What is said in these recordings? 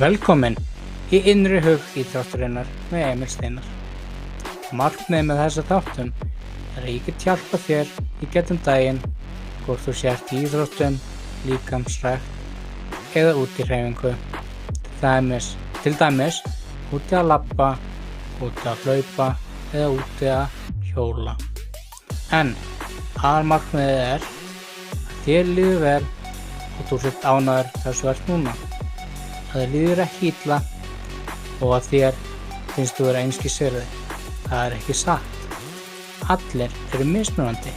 Velkomin í innri hug íþróttarinnar með Emil Steinar. Markmiðið með þessa þáttum er að ég get hjálpa þér í gegnum daginn hvort þú sért í íþróttum, líkamsrækt eða út í hreyfingu. Til dæmis úti að labba, úti að hlaupa eða úti að hjóla. En aðalmarkmiðið er að þér líður vel og þú sért ánægður þar sem þú ert núna. Að þér líður ekki illa og að þér finnst þú vera einskis virði. Það er ekki satt. Allir eru mismunandi.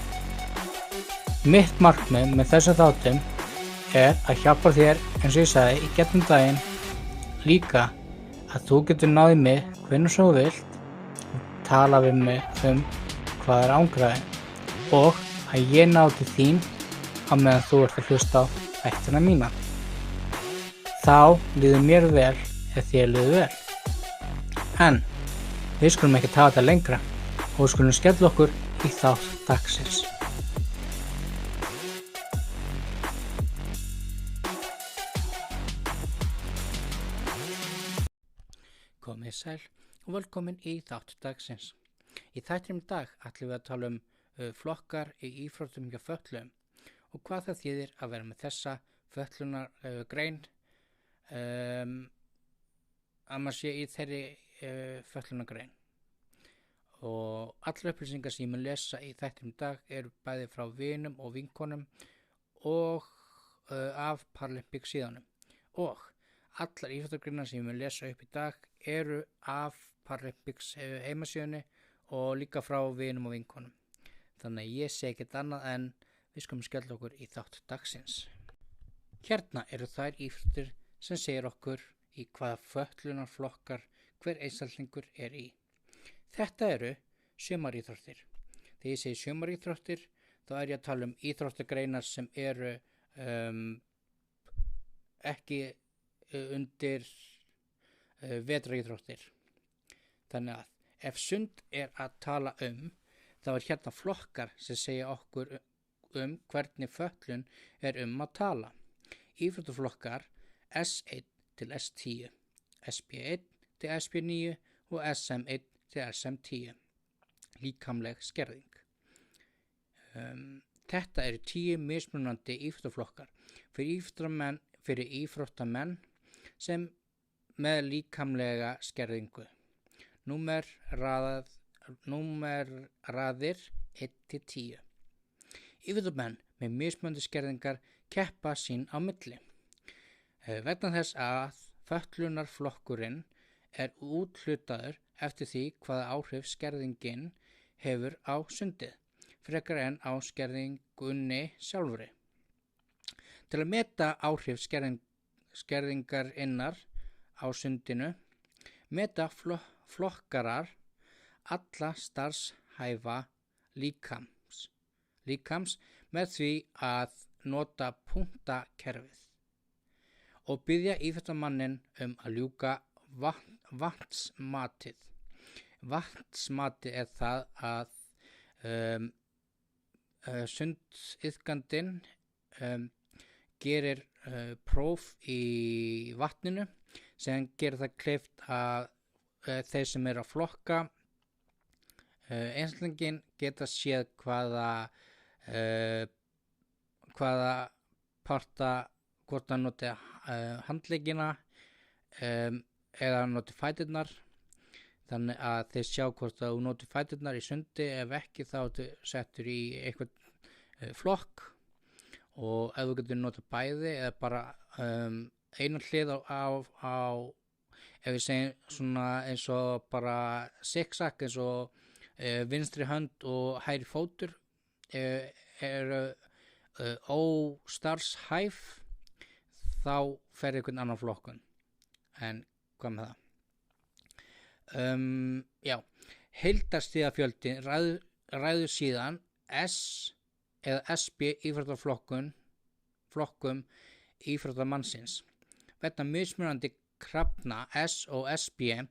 Mitt markmið með þessum þáttum er að hjálpa þér, eins og ég sagði, í gegnum daginn. Líka að þú getur náð í mig hvenær sem þú vilt og tala við mig hvað er ángraði og að ég ná til þín á meðan þú ert að hlusta á þættina mína. Þá líður mér vel ef þér líður vel. En við skulum ekki tafa þetta lengra og við skulum skella okkur í þátt dagsins. Komið sæl og velkomin í þátt dagsins. Í þættinum í dag ætlum við að tala flokkar í íþróttum hjá fötluðum og hvað það þýðir að vera með þessa fötlunargrein að maður sé í þeirri fötlunargrein. Og allar upplýsingar sem ég mun lesa í þættinum í dag eru bæði frá vinum og vinkonum og af Paralympic síðanum. Og allar íþróttagreinar sem ég mun lesa upp í dag eru af Paralympics heimasíðunni og líka frá vinum og vinkonum. Þannig að ég sé ekkert annað en við skulum skella okkur í þátt dagsins. Hérna eru þær íþróttir sem segir okkur í hvaða fötlunarflokkar hver einstaklingur er í. Þetta eru sumaríþróttir. Þegar ég segi sumaríþróttir þá er ég að tala íþróttagreinar sem eru ekki undir vetraríþróttir. Þannig að ef sund er að tala þá er hérna flokkar sem segja okkur hvernig fötlun er að tala. Íþróttaflokkar S1 til S10, SP1 til SP9 og SM1 til SM10. Líkamleg skerðing. Þetta eru 10 mismunandi íþróttaflokkar fyrir íþróttamenn sem með líkamlega skerðingu. Númerraðir 1 til 10. Íþróttamenn með mismunandi skerðingar keppa sín á milli. Vegna þess að fötlunarflokkurinn er úthlutaður eftir því hvaða áhrif skerðingin hefur á sundið, frekar en á skerðingunni sjálfri. Til að meta áhrif skerðingarinnar á sundinu meta flokkarar alla starfshæfa líkams með því að nota punktakerfið og biðja íþróttamanninn að ljúka vatnsmatið. Vatnsmatið er það að sundiðkandinn gerir próf í vatninu sem gerir það kleift að þeir sem eru að flokka einstaklingin geta séð hvaða parta, hvort hann noti handleggina eða noti fæturnar. Þannig að þeir sjá hvort þú noti fæturnar í sundi, ef ekki þá ertu settur í eitthvað flokk. Og ef þú getur notað bæði eða bara eina hlið á ef við segjum svona eins og bara zigzag, eins og vinstri hönd og hægri fótur eru óstarfshæf, þá fer einhvern annan flokkun. En hvað með það? Heildarstigafjöldin ræður síðan S eða SP íþróttaflokkum íþróttamannsins. Vegna mismunandi krafna S og SP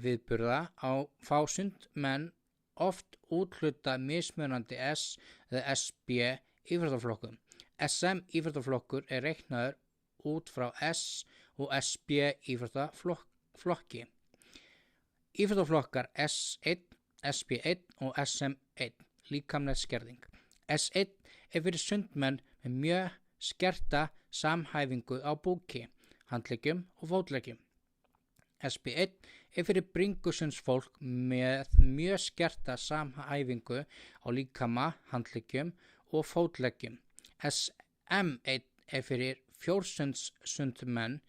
viðburða fá sundmenn oft úthluta mismunandi S eða SP íþróttaflokkum. SM íþróttaflokkur er reiknaður út frá S og SB íþróttaflokki. Íþróttaflokkar S1, SB1 og SM1, líkamleg skerðing. S1 er fyrir sundmenn með mjög skerta samhæfingu á búki, handleggjum og fótleggjum. SB1 er fyrir bringusundsfólk með mjög skerta samhæfingu á líkama, handleggjum og fótleggjum. SM1 er fyrir fjórsundsundmenn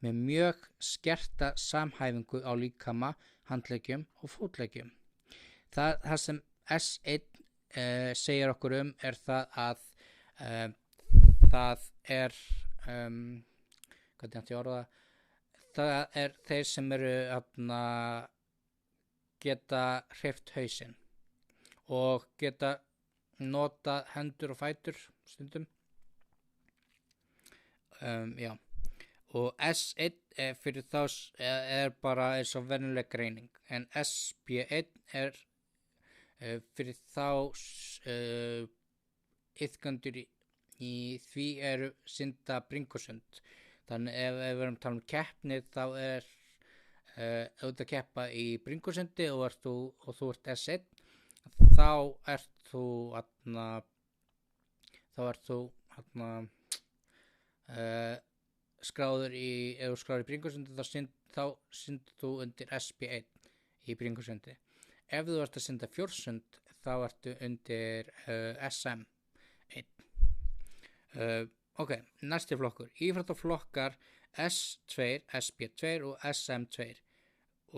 með mjög skerta samhæfingu á líkama, handleggjum og fótleggjum. Það sem S1 segir okkur er það að það er það er þeir sem eru geta hreyft hausinn og geta nota hendur og fætur stundum. Og S1 fyrir þá bara eins og venjuleg greining, en SB1 er fyrir þá iðkendur í því eru synda bringusund. Þannig ef við erum að tala um keppni þá ef þú ert að keppa í bringusundi og þú ert S1, þá ert þú skráður ef þú skráður í bringusundi þá syndir þú undir SB1 í bringusundi. Ef þú ert að synda fjórsund þá ertu undir SM1. Ok, næsti flokkur. Íþróttaflokkar S2, SB2 og SM2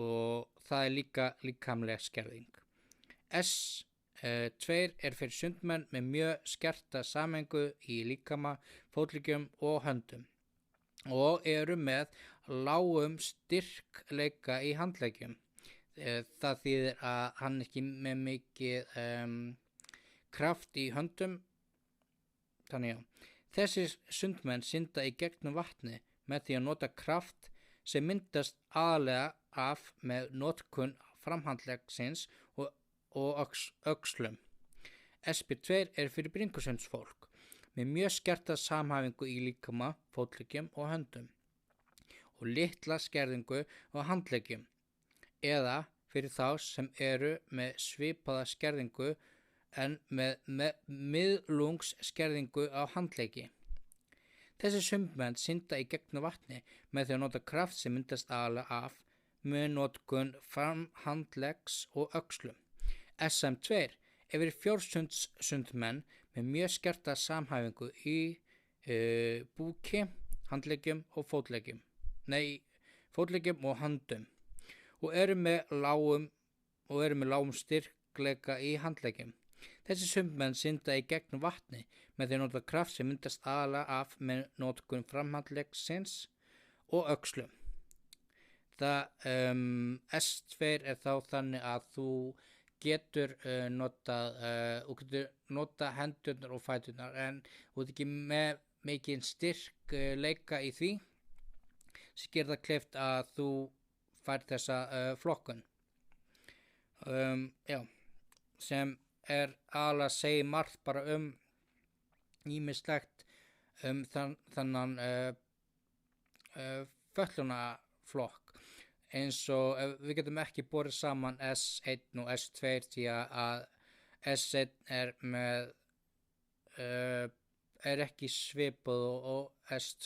og það er líka líkamleg skerðing. S2 er fyrir sundmenn með mjög skerta samhengu í líkama, fótleggjum og höndum og eru með lágum styrkleika í handleggjum. Það þýðir að hann ekki með mikið kraft í höndum. Þannig Þessir sundmenn synda í gegnum vatni með því að nota kraft sem myndast aðalega af með notkun framhandleggsins og öxlum. SB2 er fyrir bringusundsfólk með mjög skerta samhæfingu í líkama, fótleggjum og höndum og litla skerðingu á handleggjum, eða fyrir þá sem eru með svipaða skerðingu en með miðlungsskerðingu á handleggi. Þessi sundmenn synda í gegnum vatni með því að nota kraft sem myndast aðalega af með notkun framhandleggs og öxlum. SM2 er fyrir fjórsundmenn með mjög skerta samhæfingu í búki, handleggjum og fótleggjum og höndum og eru með lágum styrkleika í handleggjum. Þessi sundmenn synda í gegnum vatni með því að nota kraft sem myndast aðalega af með notkun framhandleggsins og öxlum. S2 er þá þannig að þú getur nota hendurnar og fæturnar en þú ert ekki með mikinn styrkleika í því sem gerir það kleift að þú fær þessa flokkun. Sem aðalega segir margt bara ýmislegt þannan fötlunarflokk, eins og við getum ekki borið saman S1 og S2 því að S1 er ekki svipað og S2,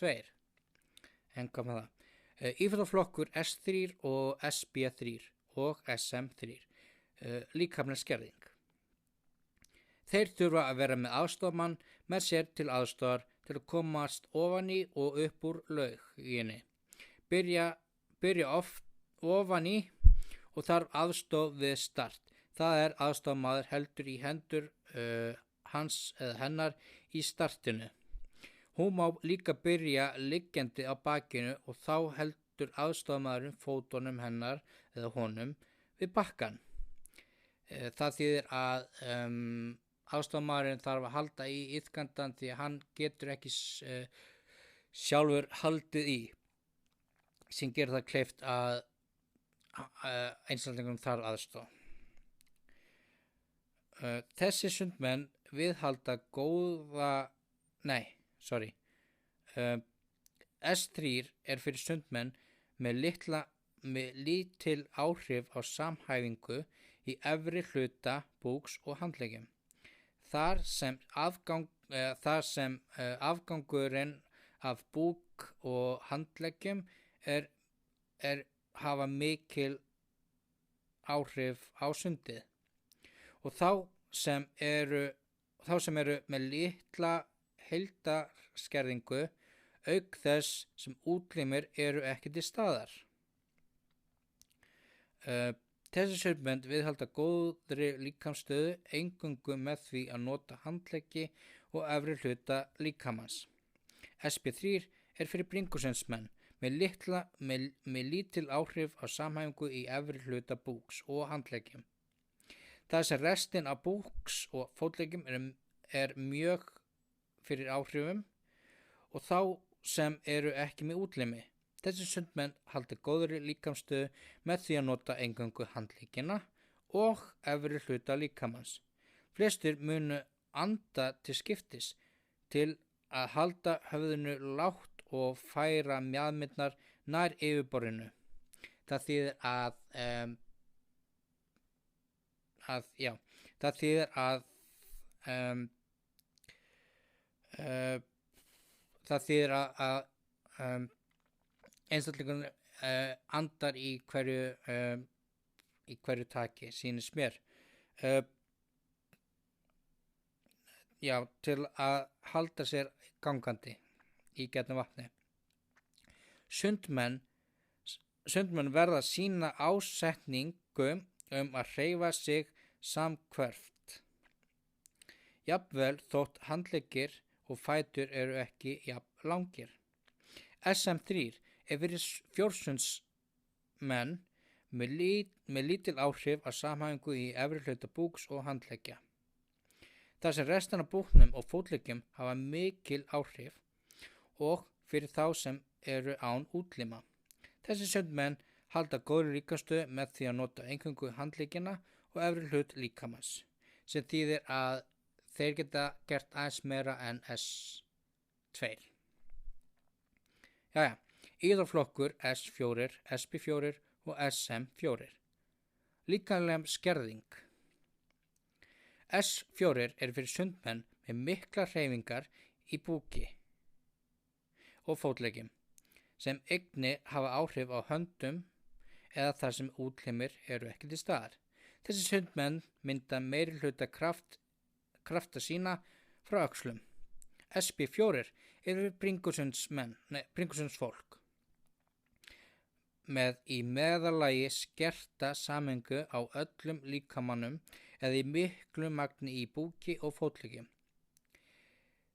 en hvað með það? Íþróttaflokkur S3 og SB3 og SM3, líkamleg skerðing. Þeir þurfa að vera með aðstoðarmann með sér til aðstoðar til að komast ofan í og upp úr lauginni. Byrja ofan í og þarf aðstoð við start. Það er aðstoðarmaður heldur í hendur hans eða hennar í startinu. Hún má líka byrja liggjandi á bakinu og þá heldur aðstoðarmaðurinn fótunum hennar eða honum við bakkann. Það þýðir að aðstoðarmaðurinn þarf að halda í iðkandann því að hann getur ekki sjálfur haldið í, sem gerir það kleift að einstaklingum þarf aðstoð. Þessi sundmenn viðhalda S3 er fyrir sundmenn með lítil áhrif á samhæfingu í efri hluta búks og handleggjum. Þar sem afgangurinn af búk og handleggjum hafa mikil áhrif á sundið. Og þá sem eru með litla heildarskerðingu auk þess sem útlimir eru ekki til staðar. Þessi sundmenn viðhalda góðri líkamsstöðu eingöngu með því að nota handleggi og efri hluta líkamans. SP3 er fyrir bringusundsmenn með lítil áhrif á samhæfingu í efri hluta búks og handleggjum. Það sem restin af búks og fótleggjum er mjög fyrir áhrifum og þá sem eru ekki með útlimi. Þessi sundmenn halda góðri líkamsstöðu með því að nota eingöngu handleggina og efri hluta líkamans. Flestir munu anda til skiptis til að halda höfðinu lágt og færa mjaðmirnar nær yfirborðinu. Það þýðir að einstaklingur andar í hverju taki, sýnist mér. Til að halda sér gangandi í gegnum vatni. Sundmenn verða að sýna ásetningu að hreyfa sig samhverft. Jafnvel þótt handleggir og fætur eru ekki jafn langir. SM3 er fyrir fjórsundsmenn með lítil áhrif á samhæfingu í efri hluta búks og handleggja. Þar sem restan af búknum og fótleggjum hafa mikil áhrif og fyrir þá sem eru án útlima. Þessi sundmenn halda góðri líkamsstöðu með því að nota eingöngu handleggina og efri hlut líkamans, sem þýðir að þeir geta gert aðeins meira en S2. Íþróttaflokkur S4, SP4 og SM4. Líkamleg skerðing. S4 er fyrir sundmenn með mikla hreyfingar í búki og fótleggjum, sem einnig hafa áhrif á höndum eða þar sem útlimir eru ekki til staðar. Þessi sundmenn mynda meiri hluta krafta sína frá öxlum. SP4 er fyrir bringusundsfólk með í meðallagi skerta samhengu á öllum líkamanum eða í miklu magni í búki og fótleggjum.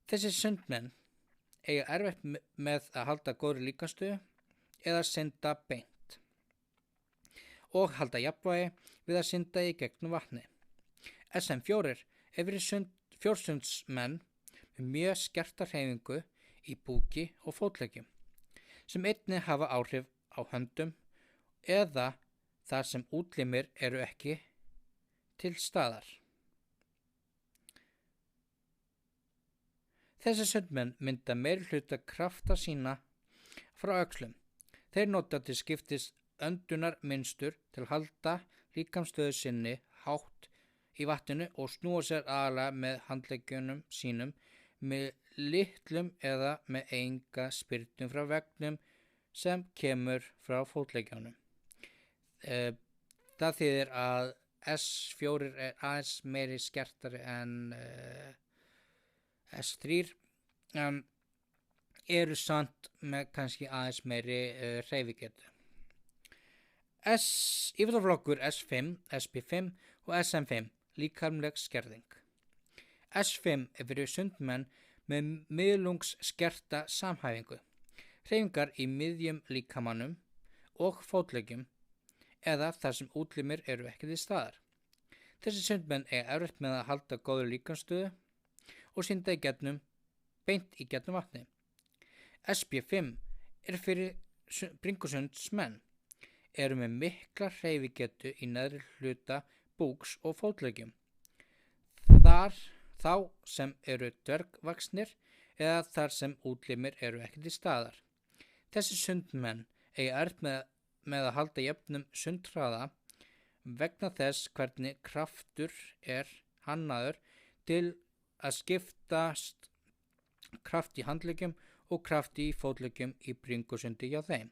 Þessi sundmenn eiga erfitt með að halda góðri líkamsstöðu eða synda beint og halda jafnvægi við að synda í gegnum vatni. SM4 er fyrir fjórsundsmenn með mjög skerta hreyfingu í búki og fótleggjum, sem einnig hafa áhrif á höndum eða þar sem útlimir eru ekki til staðar. Þessi sundmenn mynda meiri hluta krafta sína frá öxlum. Þeir nota til skiptis öndunarmynstur til að halda líkamsstöðu sinni hátt í vatninu og snúa sér aðalega með handleggjunum sínum með litlum eða með enga spyrnum frá veggnum sem kemur frá fótleggjónum. Það þýðir að S4 er aðeins meiri skertari en S3, eru samt með kannski aðeins meiri hreyfigetu. Íþróttaflokkur S5, SP5 og SM5, líkamleg skerðing. S5 er fyrir sundmenn með miðlungsskerta samhæfingu, hreyfingar í miðjum líkamanum og fótleggjum eða þar sem útlimir eru ekki til staðar. Þessi sundmenn eiga erfitt með að halda góðri líkamsstöðu og synda beint í gegnum vatni. SP5 er fyrir bringusundsmenn, eru með mikla hreyfigetu í neðri hluta búks og fótleggjum. Þá sem eru dvergvaxnir eða þar sem útlimir eru ekki til staðar. Þessi sundmenn eiga erfitt með að halda jöfnum sundhraða vegna þess hvernig kraftur er hannaður til að skiptast kraft í handleggjum og kraft í fótleggjum í bringusundi hjá þeim.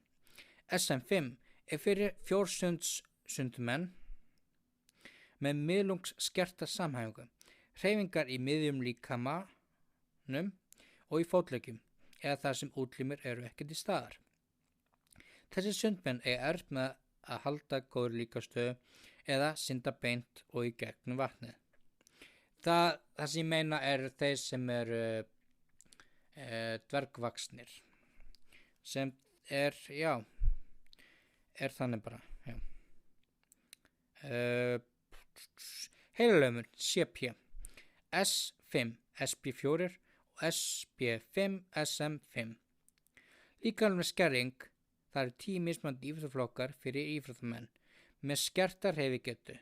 SM5 er fyrir fjórsundmenn með miðlungsskerta samhæfingu, hreyfingar í miðjum líkamanum og í fótleggjum eða þar sem útlimir eru ekki til staðar. Þessi sundmenn eiga erfitt með að halda góður líkamsstöðu eða synda beint og í gegnum vatnið. Það sem ég meina er þeir sem eru dvergvaxnir, sem er þannig bara, Heilalömun, CP, S5, SP4 og SP5, SM5. Líkamleg skerðing, það eru 10 mismunandi íþróttaflokkar fyrir íþróttamenn með skerta hreyfigetu,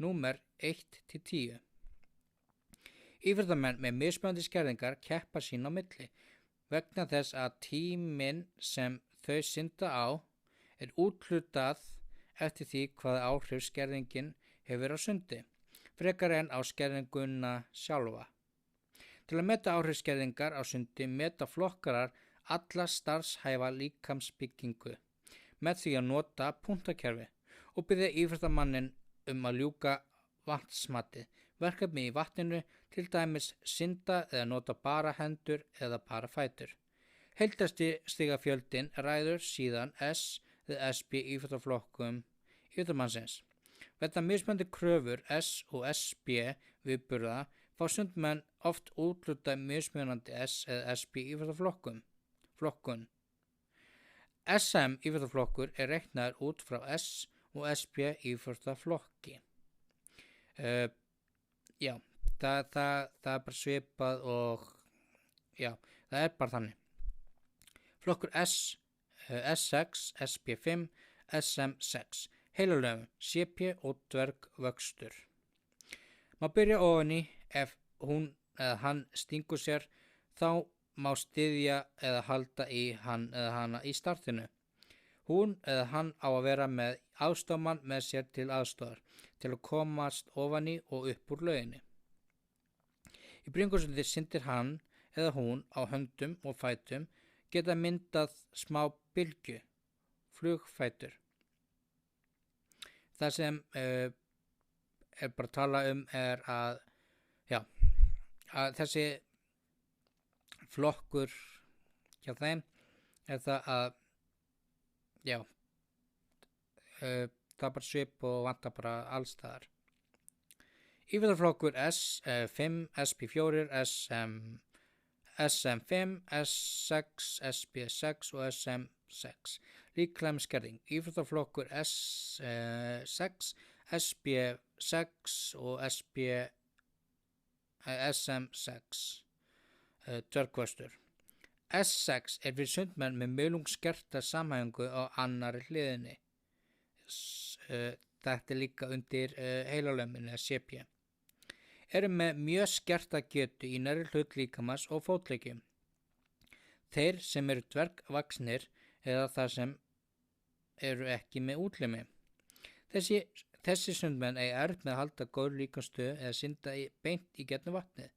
númer 1-10. Íþróttamenn með mismunandi skerðingar keppa sín á milli vegna þess að tíminn sem þau synda á er úthlutað eftir því hvaða áhrif skerðingin hefur á sundi, frekar en á skerðinguna sjálfa. Til að meta áhrif skerðingar á sundi meta flokkarar alla starfshæfa líkamsbyggingu með því að nota punktakerfi og biðja íþróttamannin að ljúka vatnsmatið, verkefni í vatninu, til dæmis synda eða nota bara hendur eða bara fætur. Heildarstigafjöldin ræður síðan S eða SP íþróttaflokkum íþróttamannsins. Vegna mismunandi kröfur S og SP viðburða fá sundmenn oft úthlutað mismunandi S eða SP íþróttaflokkun. SM íþróttaflokkur er reiknaður út frá S og SP íþróttaflokki. Það er bara svipað og það er bara þannig. Flokkur S, S6, SP5, SM6, heilalömun, CP og dvergvöxtur. Má byrja ofan í, ef hún eða hann stingur sér, þá má styðja eða halda í hann eða hana í startinu. Hún eða hann á að vera með aðstoðarmann með sér til aðstoðar til að komast ofan í og upp úr lauginni. Í bringusundi syndir hann eða hún á höndum og fætum geta myndað smá bylgju, flugfætur. Það sem er bara að tala er að þessi flokkur hjá þeim er það að það er bara svip og vantar bara allstaðar. Íþróttaflokkur S5, SP4, SM5, S6, SP6 og SM6. Líkamleg skerðing. Íþróttaflokkur S6, SP6 og SM6. Dvergvöxtur. S6 er fyrir sundmenn með miðlungsskerta samhæfingu á annarri hliðinni. Þetta er líka undir heilalömun eða CP. Eru með mjög skerta getu í neðri hlut líkamans og fótleggjum. Þeir sem eru dvergvaxnir eða þar sem eru ekki með útlimi. Þessi sundmenn eiga erfitt með að halda góð líkamsstöðu eða synda beint í gegnum vatnið.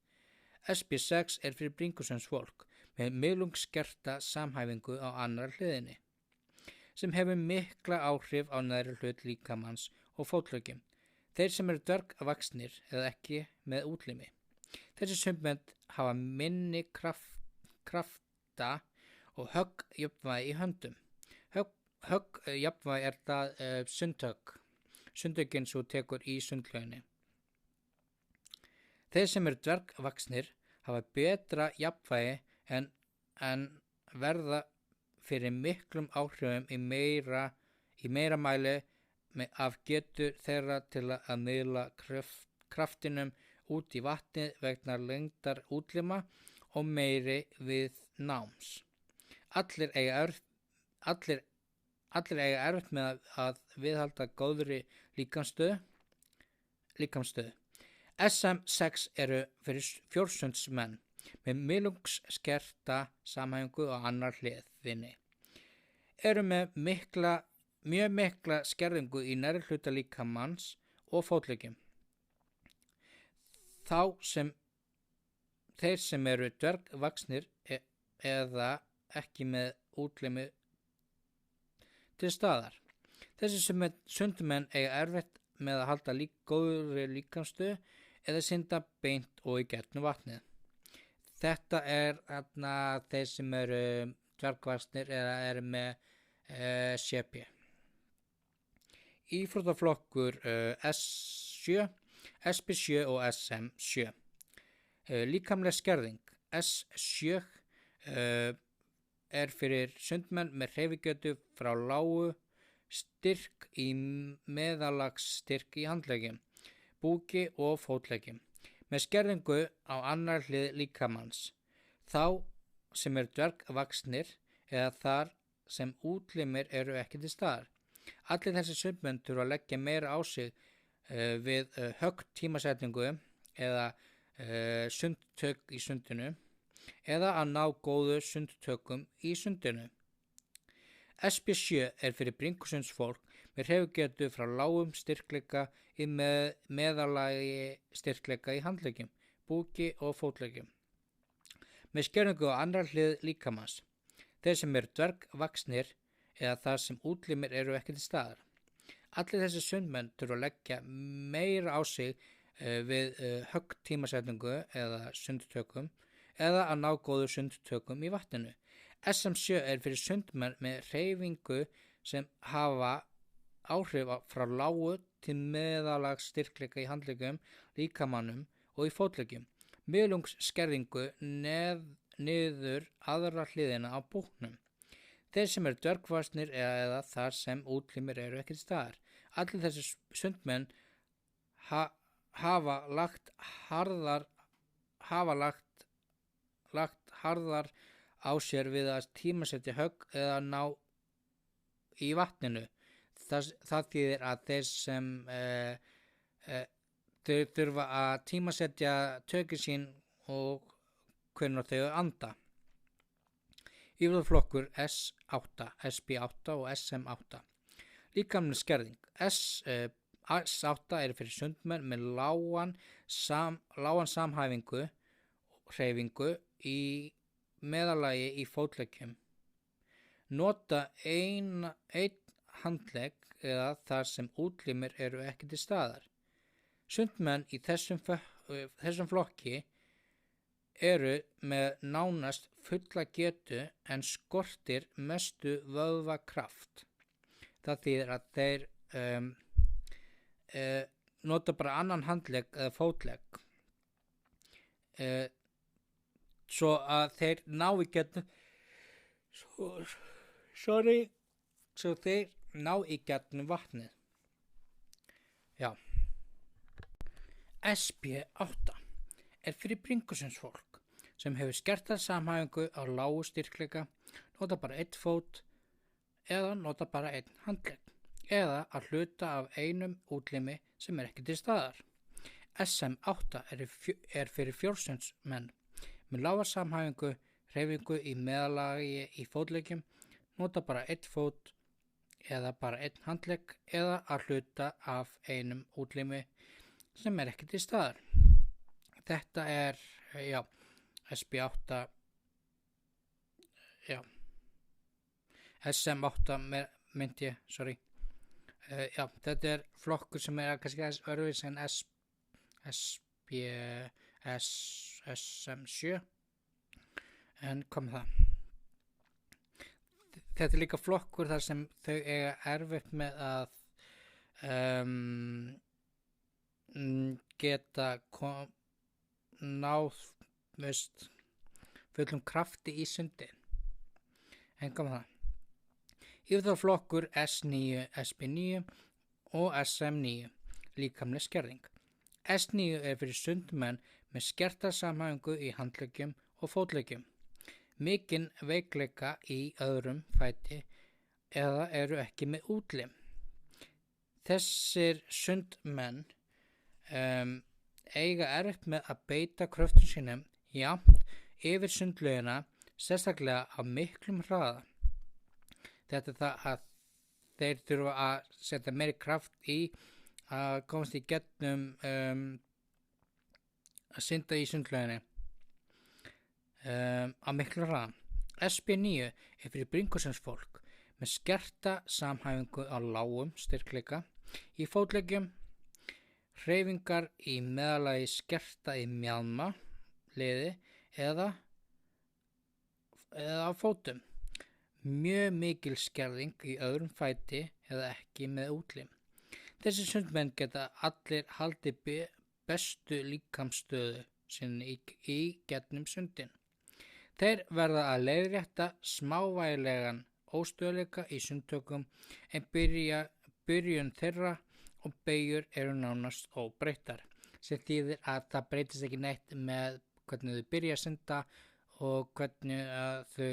SP6 er fyrir bringusundsfólk með miðlungsskerta samhæfingu á annar hliðinni, sem hefur mikla áhrif á neðri hlut líkamans og fótleggjum. Þeir sem eru dvergvaxnir eða ekki með útlimi. Þessi sundmenn hafa minni krafta og höggjafnvægi í höndum. Höggjafnvægi er það sundhöggin svo tekur í sundlauginni. Þeir sem eru dvergvaxnir hafa betra jafnvægi en verða fyrir miklum áhrifum í meira mæli af getu þeirra til að miðla kraftinum út í vatnið vegna lengdar útlima og meiri við náms. Allir eiga erfitt með að viðhalda góðri líkamsstöðu. SM6 eru fyrir fjórsundsmenn með miðlungsskerta samhæfingu á annar hliðinni. eru með mjög mikla skerðingu í neðri hluta líkamans og fótleggjum. Þeir sem eru dvergvaxnir eða ekki með útlimi til staðar. Þessi sundmenn eiga erfitt með að halda góðri líkamsstöðu eða synda beint og í gegnum vatnið. Þetta þeir sem eru dvergvaxnir eða eru með CP. Íþróttaflokkur S7, SP7 og SM7. Líkamleg skerðing. S7 er fyrir sundmenn með hreyfigetu frá lágu styrk í meðalagsstyrk í handleggjum, búki og fótleggjum, með skerðingu á annar hlið líkamans. Þá sem eru dvergvaxnir eða þar sem útlimir eru ekki til staðar. Allir þessi sundmenn þurfa að leggja meira á sig við höggtímasetningu eða sundtök í sundinu eða að ná góðu sundtökum í sundinu. SP7 er fyrir bringusundsfólk með hreyfigetu frá lágum styrkleika í meðalagi styrkleika í handleggjum, búki og fótleggjum, með skerðingu á annar hlið líkamans. Þeir sem eru dvergvaxnir eða þar sem útlimir eru ekki til staðar. Allir þessi sundmenn þurfa að leggja meira á sig við höggtímasetningu eða sundtökum eða að ná góðu sundtökum í vatninu. SM7 er fyrir sundmenn með hreyfingu sem hafa áhrif frá lágu til meðalags styrkleika í handleggjum, líkamannum og í fótleggjum, miðlungsskerðingu niður aðra hliðina á búknum. Þeir sem eru dvergvaxnir eða þar sem útlimir eru ekki til staðar. Allir þessi sundmenn hafa lagt harðar á sér við að tímasetja högg eða ná í vatninu. Það þýðir að þeir sem þau þurfa að tímasetja tökin sín og hvenær þau anda. Íþróttaflokkur S8, SP8 og SM8. Líkamleg skerðing. S8 er fyrir sundmenn með lágan samhæfingu hreyfingu í meðalagi í fótleggjum. Nota einn handlegg eða þar sem útlimir eru ekki til staðar. Sundmenn í þessum flokki eru með nánast fulla getu en skortir mestu vöðvakraft. Það þýðir að þeir nota bara annan handlegg eða fótlegg svo að þeir ná í gegnum svo þeir ná í gegnum vatnið. Já. SP8 er fyrir bringusundsfólk sem hefur skerta samhæfingu á lágu styrkleika, nota bara einn fót eða nota bara einn handlegg eða að hluta af einum útlimi sem er ekki til staðar. SM8 er fyrir fjórsundsmenn með lága samhæfingu, hreyfingu í meðalagi í fótleggjum, nota bara einn fót eða bara einn handlegg eða að hluta af einum útlimi sem er ekki til staðar. Þetta er, SP8, SM8 myndi ég, þetta er flokkur sem er kannski aðeins öðruvísi en SM7, en kom það. Þetta er líka flokkur þar sem þau eiga erfitt með að geta náð fullum krafti í sundin. En kom það. Íþróttaflokkur S9, SP9 og SM9, líkamleg skerðing. S9 er fyrir sundmenn með skerta samhæfingu í handleggjum og fótleggjum, mikinn veikleika í öðrum fæti eða eru ekki með útlim. Þessir sundmenn eiga erfitt með að beita kröftum sínum jafnt yfir sundlaugina, sérstaklega á miklum hraða. Þetta er það að þeir þurfa að setja meiri kraft í að komast í gegnum að synda í sundlauginni á miklu hraða. SP9 er fyrir bringusens fólk með skerta samhæfingu á lágum styrkleika í fótleggjum, hreyfingar í meðalagi skerta í mjaðma, liði eða á fótum. Mjög mikil skerðing í öðrum fæti eða ekki með útlim. Þessi sundmenn geta allir haldið bestu líkamsstöðu sinni í gegnum sundin. Þeir verða að leiðrétta smávægilegan óstöðuleika í sundtökum en byrjun þeirra og beygjur eru nánast óbreyttar, sem þýðir að það breytist ekki neitt með hvernig þau byrja að synda og hvernig þau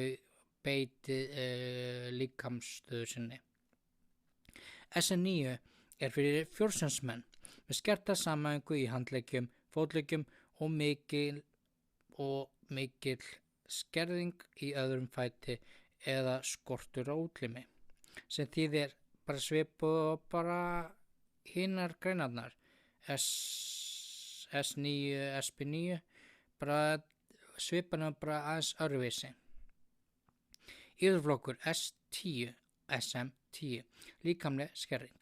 beiti líkamsstöðu sinni. SN9 er fyrir fjórðungsmenn með skerta samhæfingu í handleggjum, fótleggjum og mikil skerðing í öðrum fæti eða skortur á útlimi, sem þýðir bara svipu og bara hinar greinarnar S9, SP9 bara svipan og bara aðeins öðruvísi. Íþróttaflokkur S10, SM10 líkamleg skerðing.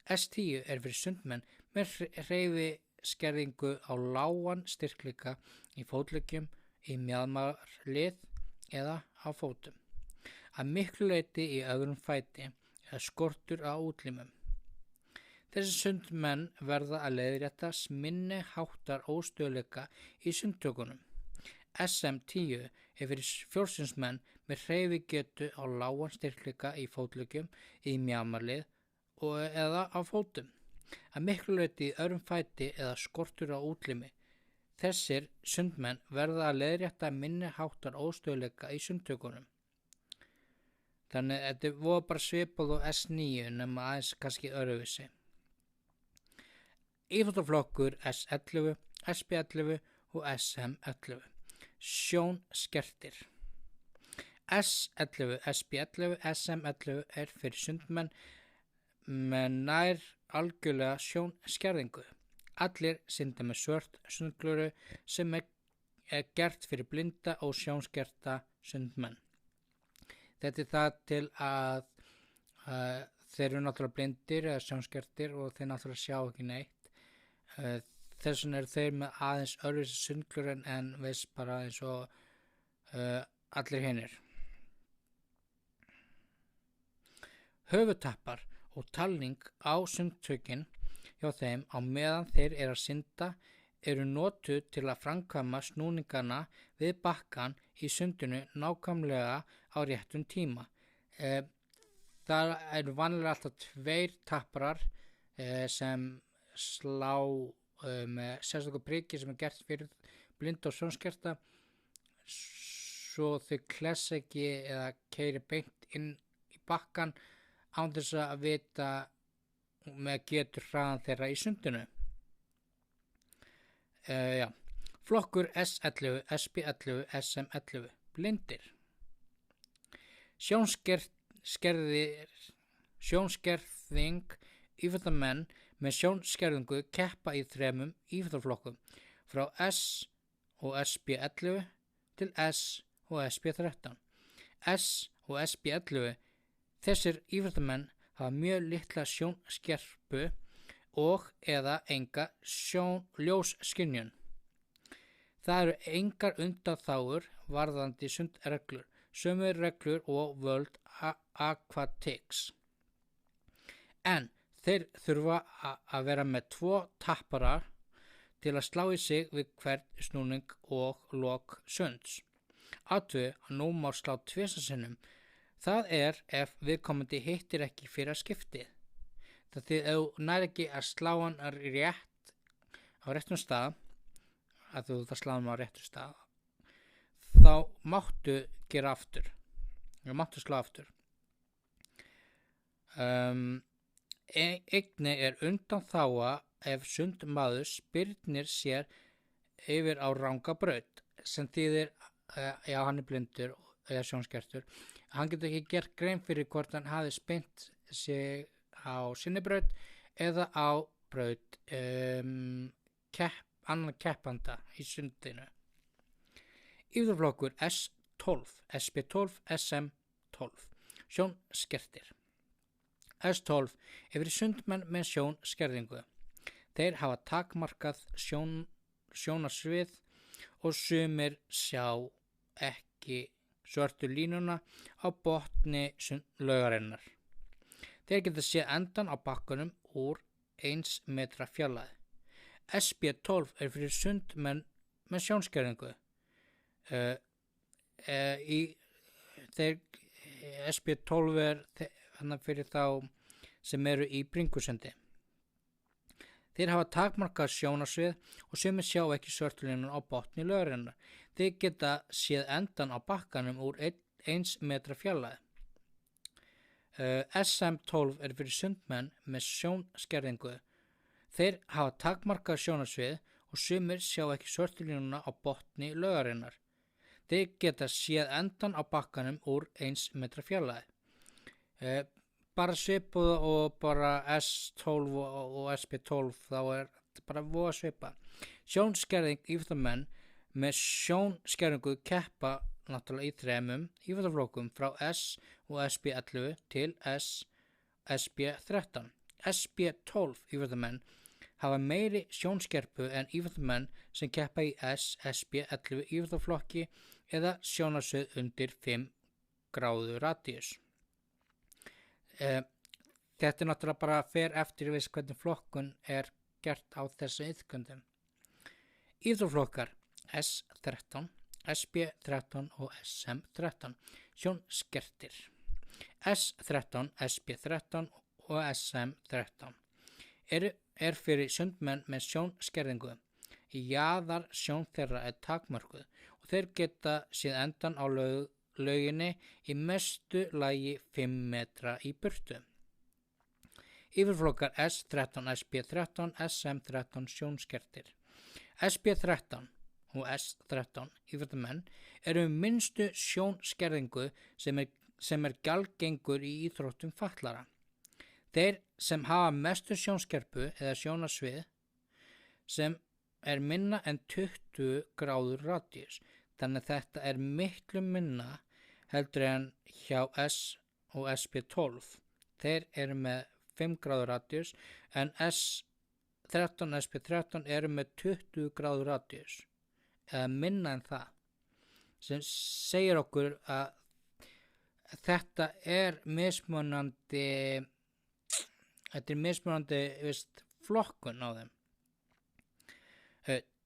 S10 er fyrir sundmenn með hreyfi skerðingu á lágan styrkleika í fótleggjum, í mjaðmarlið eða á fótum. Að miklu leyti í öðrum fæti eða skortur á útlimum. Þessi sundmenn verða að leiðrétta minni háttar óstöðuleika í sundtökunum. SM10 er fyrir fjórðungsmenn með hreyfigetu á lágan styrkleika í fótleggjum, í mjaðmarlið eða á fótum. Að miklu leyti í öðrum fæti eða skortur á útlimi. Þessir sundmenn verða að leiðrétta minni háttar óstöðuleika í sundtökunum. Þannig að þetta voru bara svipað og S9 nema aðeins kannski öðruvísi. Íþróttaflokkur S11, SP11 og SM11. Sjónskertir. S11, SP11, SM11 er fyrir sundmenn með nær algjörlega sjónskerðingu. Allir synda með svört sundglöru sem er gert fyrir blinda og sjónskerta sundmenn. Þetta er það til að þeir eru náttúrulega blindir eða sjónskertir og þeir náttúrulega sjá ekki neitt. Þess vegna eru þeir með aðeins öðruvísi sundglöru en veist bara eins og allir hinir. Höfuðtappar og talning á sundtökin hjá þeim á meðan þeir eru að synda eru notuð til að framkvæma snúningana við bakkann í sundinu nákvæmlega á réttum tíma. Það eru vanlega alltaf 2 tapparar sem slá með sérstaklega priki sem er gert fyrir blinda og sjónskerta svo þau klessa ekki eða keyri beint inn í bakkann án þess að vita með getur hraðan þeirra í sundinu. Flokkur S11, SP11, SM11. Blindir. Sjónskerðing íþróttamenn með sjónskerðingu keppa í 3 íþróttaflokkum frá S og SP11 til S og SP13. S og SP11 þessir íþróttamenn hafa mjög litla sjónskerpu og eða enga ljósskynjun. Það eru engar undanþágur varðandi sundreglur, sömu reglur og World Aquatics. En þeir þurfa að vera með 2 tappara til að slá í sig við hvern snúning og lok sunds. Athuga að nú má slá 2 sinnum. Það er ef viðkomandi hittir ekki fyrir að skiptið. Það þýðir ef þú nær ekki að slá hann rétt á réttum stað, að þú það slá hann á réttum stað, þá máttu gera aftur. Þú máttu slá aftur. Einnig er undanþága ef sundmaður spyrnir sér yfir á ranga braut, sem þýðir hann er blindur eða sjónskertur, hann getur ekki gert grein fyrir hvort hann hafi spint sig á sinni braut eða á braut annan keppanda í sundinu. Íþróttaflokkur S12, SP12, SM12, sjónskertir. S12 er fyrir sundmenn með sjónskerðingu. Þeir hafa takmarkað sjónarsvið og sumir sjá ekki svörtu línuna á botni laugarinnar. Þeir geta séð endan á bakkanum úr 1 metra fjarlægð. SP12 er fyrir sundmenn með sjónskerðingu. SP12 er fyrir þá sem eru í bringusundi. Þeir hafa takmarkað sjónarsvið og sumir sjá ekki svörtulínuna á botni laugarinnar. Þeir geta séð endan á bakkanum úr 1 metra fjarlægð. SM12 er fyrir sundmenn með sjónskerðingu. Þeir hafa takmarkað sjónarsvið og sumir sjá ekki svörtulínuna á botni laugarinnar. Þeir geta séð endan á bakkanum úr 1 metra fjarlægð. Bara svipað og bara S12 og SP12, þá er þetta bara voða svipa. Sjónskerðing íþróttamenn með sjónskerðingu keppa náttúrulega í 3 íþróttaflokkum frá S og SP11 til SP13. SP12 íþróttamenn hafa meiri sjónskerpu en íþróttamenn sem keppa í SP11 íþróttaflokki eða sjónarsvið undir 5 gráðu radíus. Þetta er náttúrulega bara fer eftir hvernig flokkun er gert á þessu iðkundum. Íþróttaflokkar S13, SP13 og SM13, sjónskertir. S13, SP13 og SM13 er fyrir sundmenn með sjónskerðingu. Jaðar sjón þeirra er takmörkuð og þeir geta séð endan á lauginni í mestu lagi 5 metra í burtu. Yfirflokkar S13, SP13, SM13 sjónskertir. SP13 og S13 íþróttamenn eru minnstu sjónskerðingu sem er gjaldgengur í íþróttum fatlara. Þeir sem hafa mestu sjónskerpu eða sjónarsvið sem er minna en 20 gráður radíus, þannig að þetta er miklu minna heldur en hjá S og SP12. Þeir eru með 5 gráður radíus en S13 og SP13 eru með 20 gráður radíus eða minna en það, sem segir okkur að þetta er mismunandi flokkun á þeim.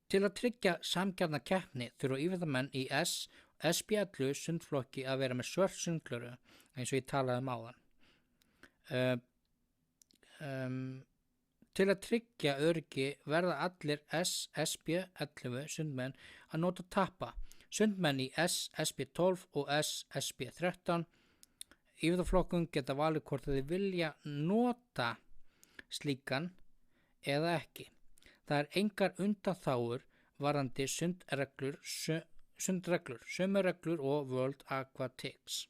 Til að tryggja samgjarna keppni þurfa íþróttamenn í SP11 sundflokki að vera með svört sundgleru eins og ég talaði áðan. Til að tryggja öryggi verða allir SP11 sundmenn að nota tappa. Sundmenn í SP12 og SP13 íþróttaflokkun geta valið hvort þeir vilja nota slíkan eða ekki. Það er engar undanþágur varðandi sundreglur, sömu reglur og World Aquatics.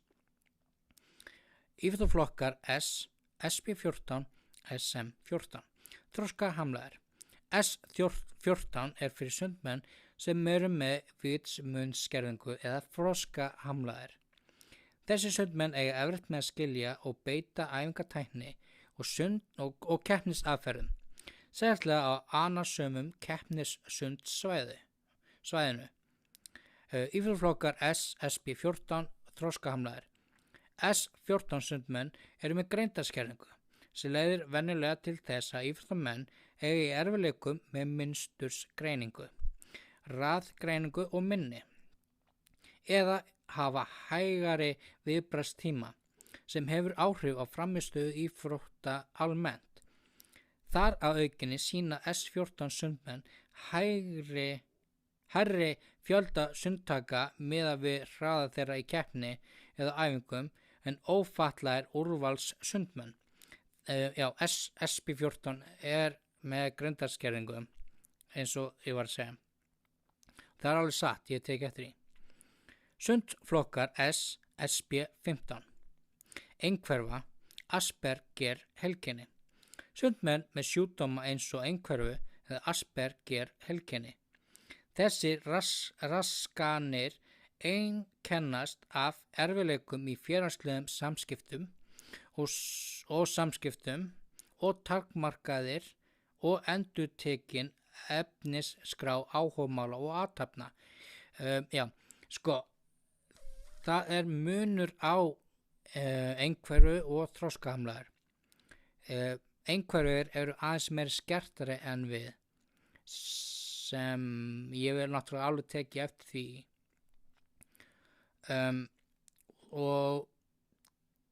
Íþróttaflokkar SP14, SM14. Þroskahamlaðir. S14 er fyrir sundmenn sem eru með vitsmunsskerðingu eða þroskahamlaðir. Þessi sundmenn eiga erfitt með að skilja og beita æfingatækni og keppnisaðferðum, sérlega á annasömum keppnissundsvæðinu. Íþróttaflokkar SP14 þroskahamlaðir. S14 sundmenn eru með greindarskerðingu sem leiðir venjulega til þess að íþróttamenn eiga í erfiðleikum með mynstursgreiningu, raðgreiningu og minni, eða hafa hægari viðbragðstíma sem hefur áhrif á frammistöðu íþrótta almennt. Þar að aukinni sína S14 sundmenn hærri fjölda sundtaka miðað við hraða þeirra í keppni eða æfingum en ófatlaðir úrvals sundmenn. SP14 er með greindarskerðingu eins og ég var að segja. Það er alveg satt, ég tek eftir því. Sundflokkar S, SB15. Einhverfa, Asperger heilkenni. Sundmenn með sjúkdóma eins og einhverfu eða Asperger heilkenni. Þessi raskanir einkennast af erfiðleikum í félagslegum samskiptum og takmarkaðir og endurtekin efnisskrá áhugamála og athafna. Það er munur á einhverfu og þroskahamlaður. Einhverfur eru aðeins meira skertari en við, sem ég vil náttúrulega alveg tekið eftir því. Og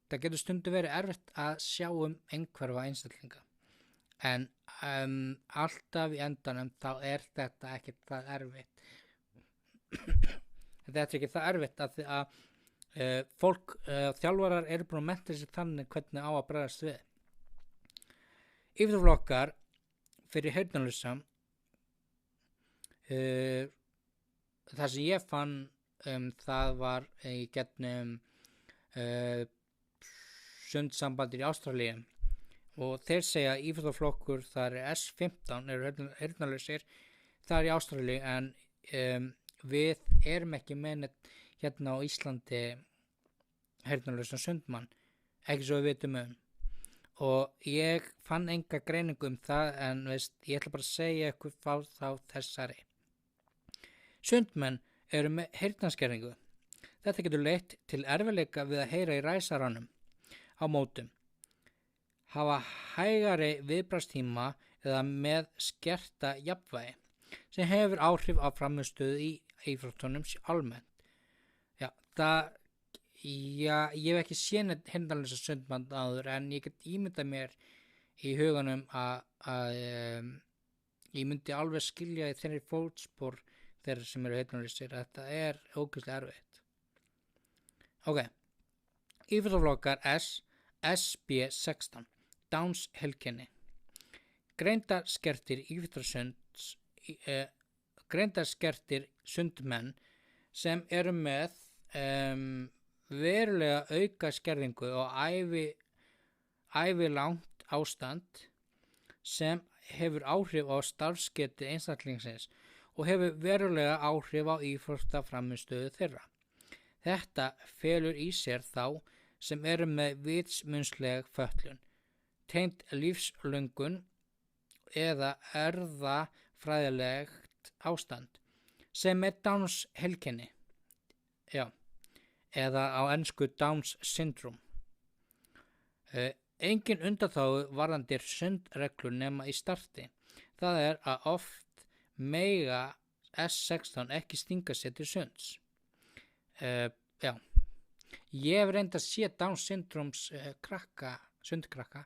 það getur stundum verið erfitt að sjá einhverfa einstaklinga, en alltaf í endanum þá er þetta ekkert það erfitt. Þetta er ekki það erfitt að því að þjálfarar eru búin að mennta sig þannig hvernig á að bregðast við. Íþróttaflokkar fyrir heyrnarlausa, það sem ég fann það var í gegnum sundsambandir í Ástralíu, og þeir segja að íþróttaflokkur þar er S15 eru heyrnarlausir þar í Ástralíu, en við erum ekki með hérna á Íslandi heyrnarlausan sundmann, ekki svo við vitum og ég fann enga greiningu það, en ég ætla bara að segja ykkur þá þessari. Sundmenn eru með heyrnarskerðingu. Þetta getur leitt til erfiðleika við að heyra í ræsaranum á mótum, hafa hægari viðbragðstíma eða með skerta jafnvægi, sem hefur áhrif á frammistöðu í íþróttunum almennt. Ég hef ekki séð heyrnarlausa sundmann áður, en ég get ímyndað mér í huganum að ég myndi alveg skilja í þeirri fótspor þeirra sem eru heyrnarlausir, að þetta er ógeðslega erfitt. Íþróttaflokkar S, SB16. Downs heilkenni. Greindarskertir sundmenn sem eru með verulega auka skerðingu og ævilangt ástand sem hefur áhrif á starfsgetu einstaklingsins og hefur verulega áhrif á íþróttaframmistöðu þeirra. Þetta felur í sér þá sem eru með vitsmunnsleg fötlun, tengd lífslöngun eða erfðafræðilegt ástand, sem er Downs heilkenni. Eða á ensku Downs syndrom. Engin undanþágu varðandi sundreglur nema í starti. Það er að oft mega S16 ekki stinga sér til sunds. Ég hef reynd að sé Downs syndroms sundkrakka.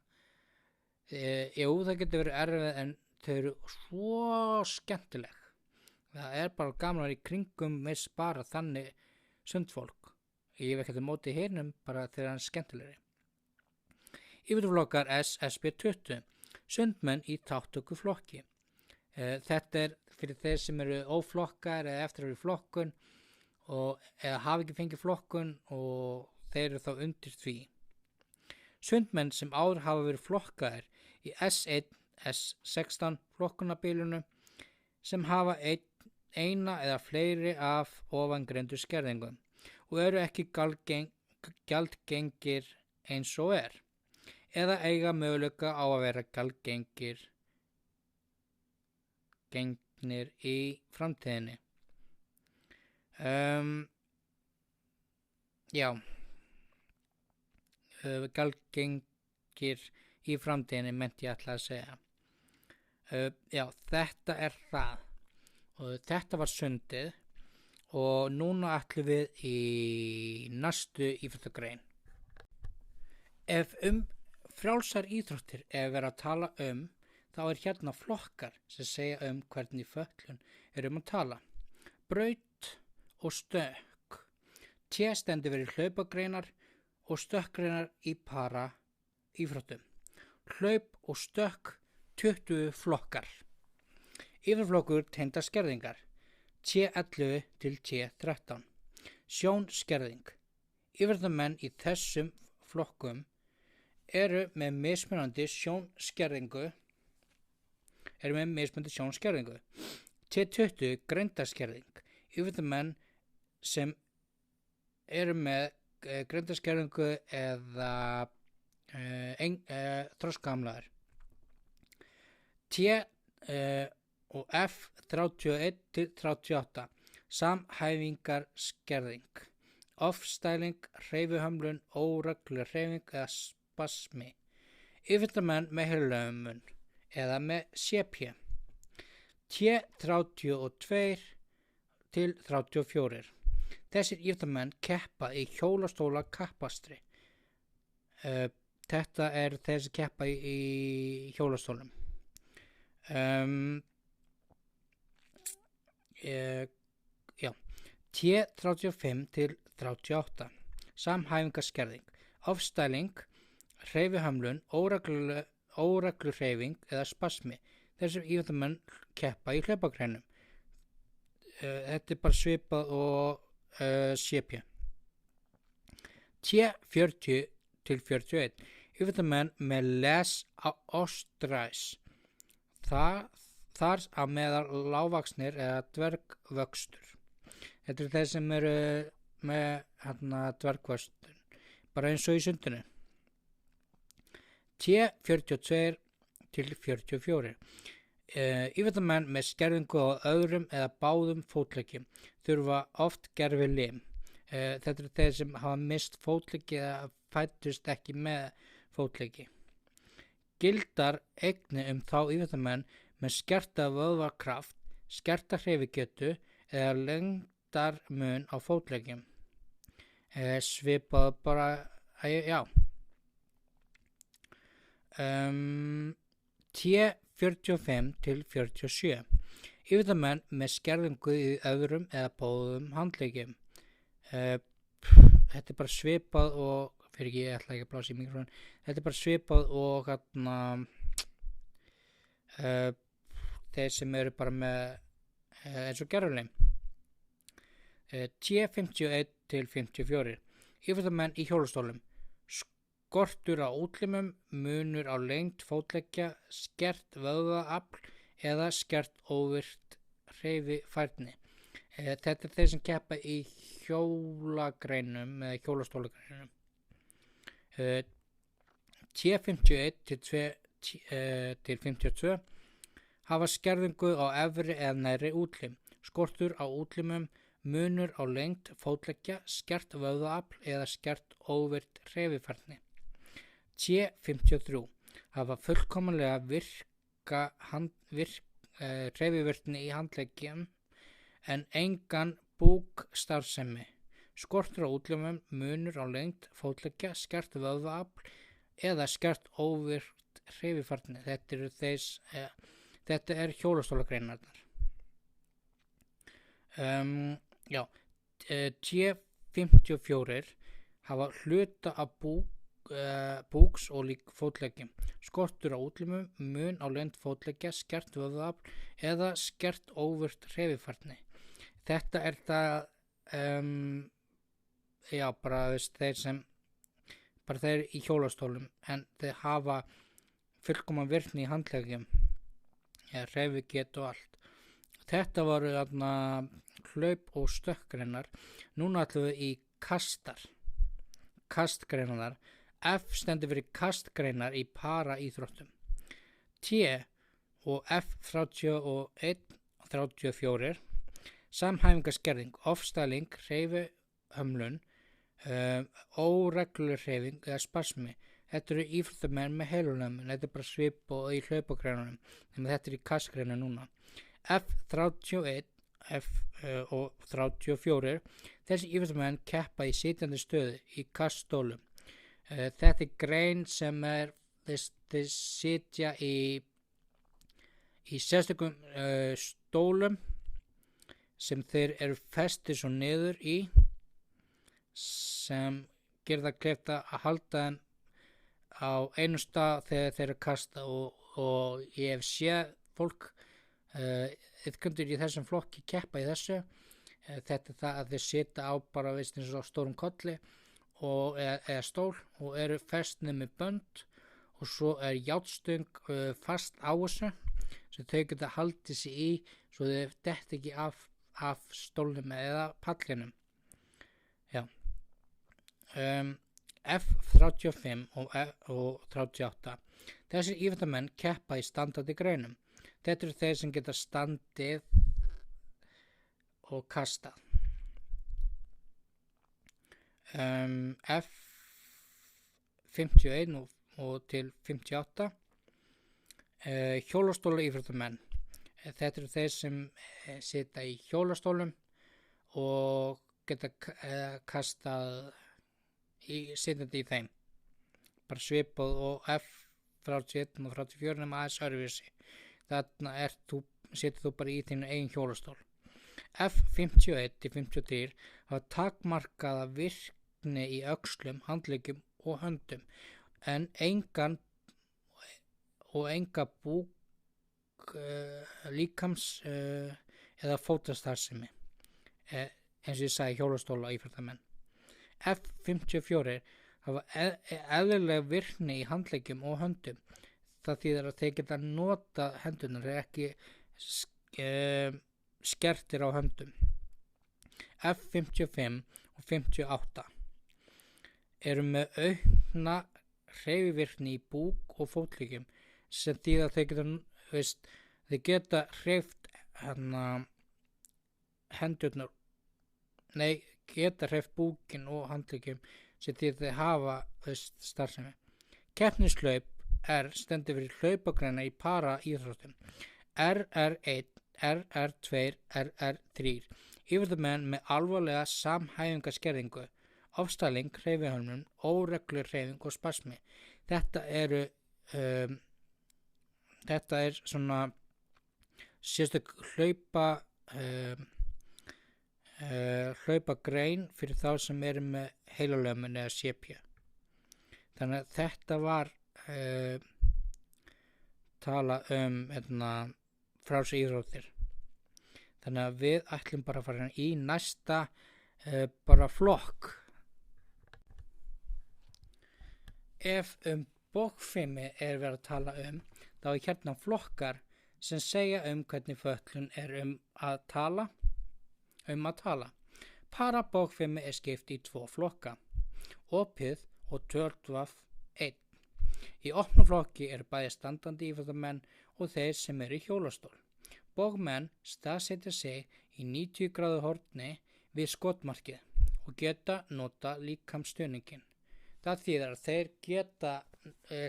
Það getur verið erfið, en þau eru svo skemmtileg. Það er bara gaman að vera í kringum með bara þannig sundfólk. Ég hef ekkert á móti hérnum, bara þegar hann er skemmtilegri. Íþróttaflokkar S, SB20. Sundmenn í þátttökuflokki. Þetta er fyrir þeir sem eru óflokkar eða eftir að vera í flokkun eða hafa ekki fengið flokkun, og þeir eru þá undir því. Sundmenn sem áður hafa verið flokkaðir í S1, S16 flokkunarbilinu, sem hafa eina eða fleiri af ofangreindu skerðingum og eru ekki gjaldgengir eins og eða eiga möguleika á að vera gjaldgengnir í framtíðinni. Gjaldgengir í framtíðinni menti ég ætla að segja. Þetta er það, og þetta var sundið, og núna ætlum við í næstu íþróttagrein. Ef frjálsar íþróttir er verið að tala þá er hérna flokkar sem segja hvernig fötlun er að tala. Braut og stökk. T stendur fyrir hlaupagreinar og stökkgreinar í para íþróttum. Hlaup og stökk 20 flokkar. Íþróttaflokkur tengdar skerðingar. T11 til T13. Sjónskerðing. Íþróttamenn í þessum flokkum eru með mismunandi sjónskerðingu. T20 greindarskerðing. Íþróttamenn sem eru með greindarskerðingu eða þroskahamlaðir. T og F 31 til 38 samhæfingarskerðing, ofstæling, hreyfihömlun, óregluleg hreyfing eða spasmi. Íþróttamenn með heilahömlun eða með CP. T 32 til 34. Þessir íþróttamenn keppa í hjólastóla kappakstri. Þetta er þeir sem keppa í hjólastólum. T 35 til 38 samhæfingarskerðing, ofstæling, hreyfihömlun, óregluleg hreyfing eða spasmi. Þessir íþróttamenn keppa í hlaupagreinum. Þetta er bara svipað og CP. T 40 til 41 íþróttamenn með les ostræs, þar á meðal lágvaxnir eða dvergvöxtur. Þetta er þeir sem eru með dvergvöxtur, bara eins og í sundinu. T 42 til 44 íþróttamenn með skerðingu á öðrum eða báðum fótleggjum þurfa oft gervi lim. Þetta er þeir sem hafa mist fótleggi eða fæddust ekki með fótleggi. Gildar einnig þá íþróttamenn með skerta vöðvakraft, skerta hreyfigetu eða lengdarmun á fótleggjum. Svipað bara, T 45 til 47 íþróttamenn með skerðingu í öðrum eða báðum handleggjum. Þetta er bara svipað og ég ætla ekki að blása í mikrofón. Þetta er bara svipað og þeir sem eru bara með eins og gerfulim. T 51 til 54 íþróttamenn í hjólastólum, skortur á útlimum, munur á lengd fótleggja, skert vöðvaafl eða skert óvirkt hreyfifærni. Þetta er þeir sem keppa í hjólagreinum eða hjólastólagreinum. T 51 til 52 hafa skerðingu á efri eða neðri útlim, skortur á útlimum, munur á lengd fótleggja, skert vöðvaafl eða skert óvirkt hreyfifærni. T 53 hafa fullkomlega hreyfivirkni í handleggjum en engan búkstarfsemi, skortur á útlimum, munur á lengd fótleggja, skert vöðvaafl eða skert óvirkt hreyfifærni. Þetta er hjólastólagreinarnar. T 54 hafa hluta af búks og lík fótleggjum, skortur á útlimum, mun á lengd fótleggja, skert vöðvaafl eða skert óvirkt hreyfifærni. Þetta er það bara þeir sem bara þeir í hjólastólum en þeir hafa fullkoman virkni í handleggjum, hreyfigetu og allt. Þetta voru hlaup og stökkgreinar. Núna ætlum við í kastgreinar. F stendur fyrir kastgreinar í paraíþróttum. T og F 31 og 34 samhæfingarskerðing, ofstæling, hreyfihömlun, óregluleg hreyfing eða spasmi. Þetta eru íþróttamenn með heilahömlun. Þetta er bara svipað í hlaupagreinunum, en þetta er í kastgreinu núna. F 31 og 34 þessi íþróttamenn keppa í sitjandi stöðu í kaststólum. Þetta er grein sem þeir sitja í sérstökum stólum sem þeir eru festir svo niður í, sem gerir það kleift að halda þeim á einu stað þegar þeir eru kasta og ég hef séð fólk iðkendur í þessum flokki keppa í þessu. Þetta er það að þeir sita á bara veist eins og stórum kolli eða stól og eru festnið með bönd og svo er járnstöng fast á þessu sem þau geta haldið sig í svo þau detti ekki af stólnum eða pallinum. Já. F35 og 38. Þessir íþróttamenn keppa í standandi greinum. Þetta eru þeir sem geta standið og kastað. F51 og til 58. Hjólastóla íþróttamenn. Þetta eru þeir sem sita í hjólastólum og geta kastað sitjandi í þeim. Bara svipað og F31 og 34 nema aðeins öðruvísi. Þarna situr þú bara í þínu eigin hjólastól. F51 til 53 hafa takmarkaða virkni í öxlum, handleggjum og höndum en enga búk líkams eða fótastarfsemi eins og ég sagði hjólastóla íþróttamenn. F54 hafa eðlilega virkni í handleggjum og höndum. Það þýðir að þeir geta nota hendunar ekki skertir á höndum. F55 og 58 eru með aukna hreyfivirkni í búk og fótleggjum sem þýðir að þeir geta hreyft hendurnar geta hreyft búkin og handleggjum sem þýðir að þeir hafa starfsemi. Keppnislaup stendur fyrir hlaupagreina í para íþróttum. RR1, RR2, RR3. Íþróttamenn með alvarlega samhæfingaskerðingu, ofstæling, hreyfihömlun, óregluleg hreyfing og spasmi. Þetta er svona sérstök hlaupagrein fyrir þá sem eru með heilalömun eða CP. Þannig að þetta var tala frjáls íþróttir. Þannig að við ætlum bara að fara í næsta bara flokk. Ef bókfimi er verið að tala þá er hérna flokkar sem segja hvernig fötlun er að tala. Parabókfimi er skipt í 2 flokka, opið og töltvaf 1. Í opnum flokki eru bæði standandi íþróttamenn og þeir sem eru í hjólastól. Bókmenn staðsetja sig í 90 gráðu horni við skotmarkið og geta nota líkamsstuðninginn. Það þýðir að þeir geta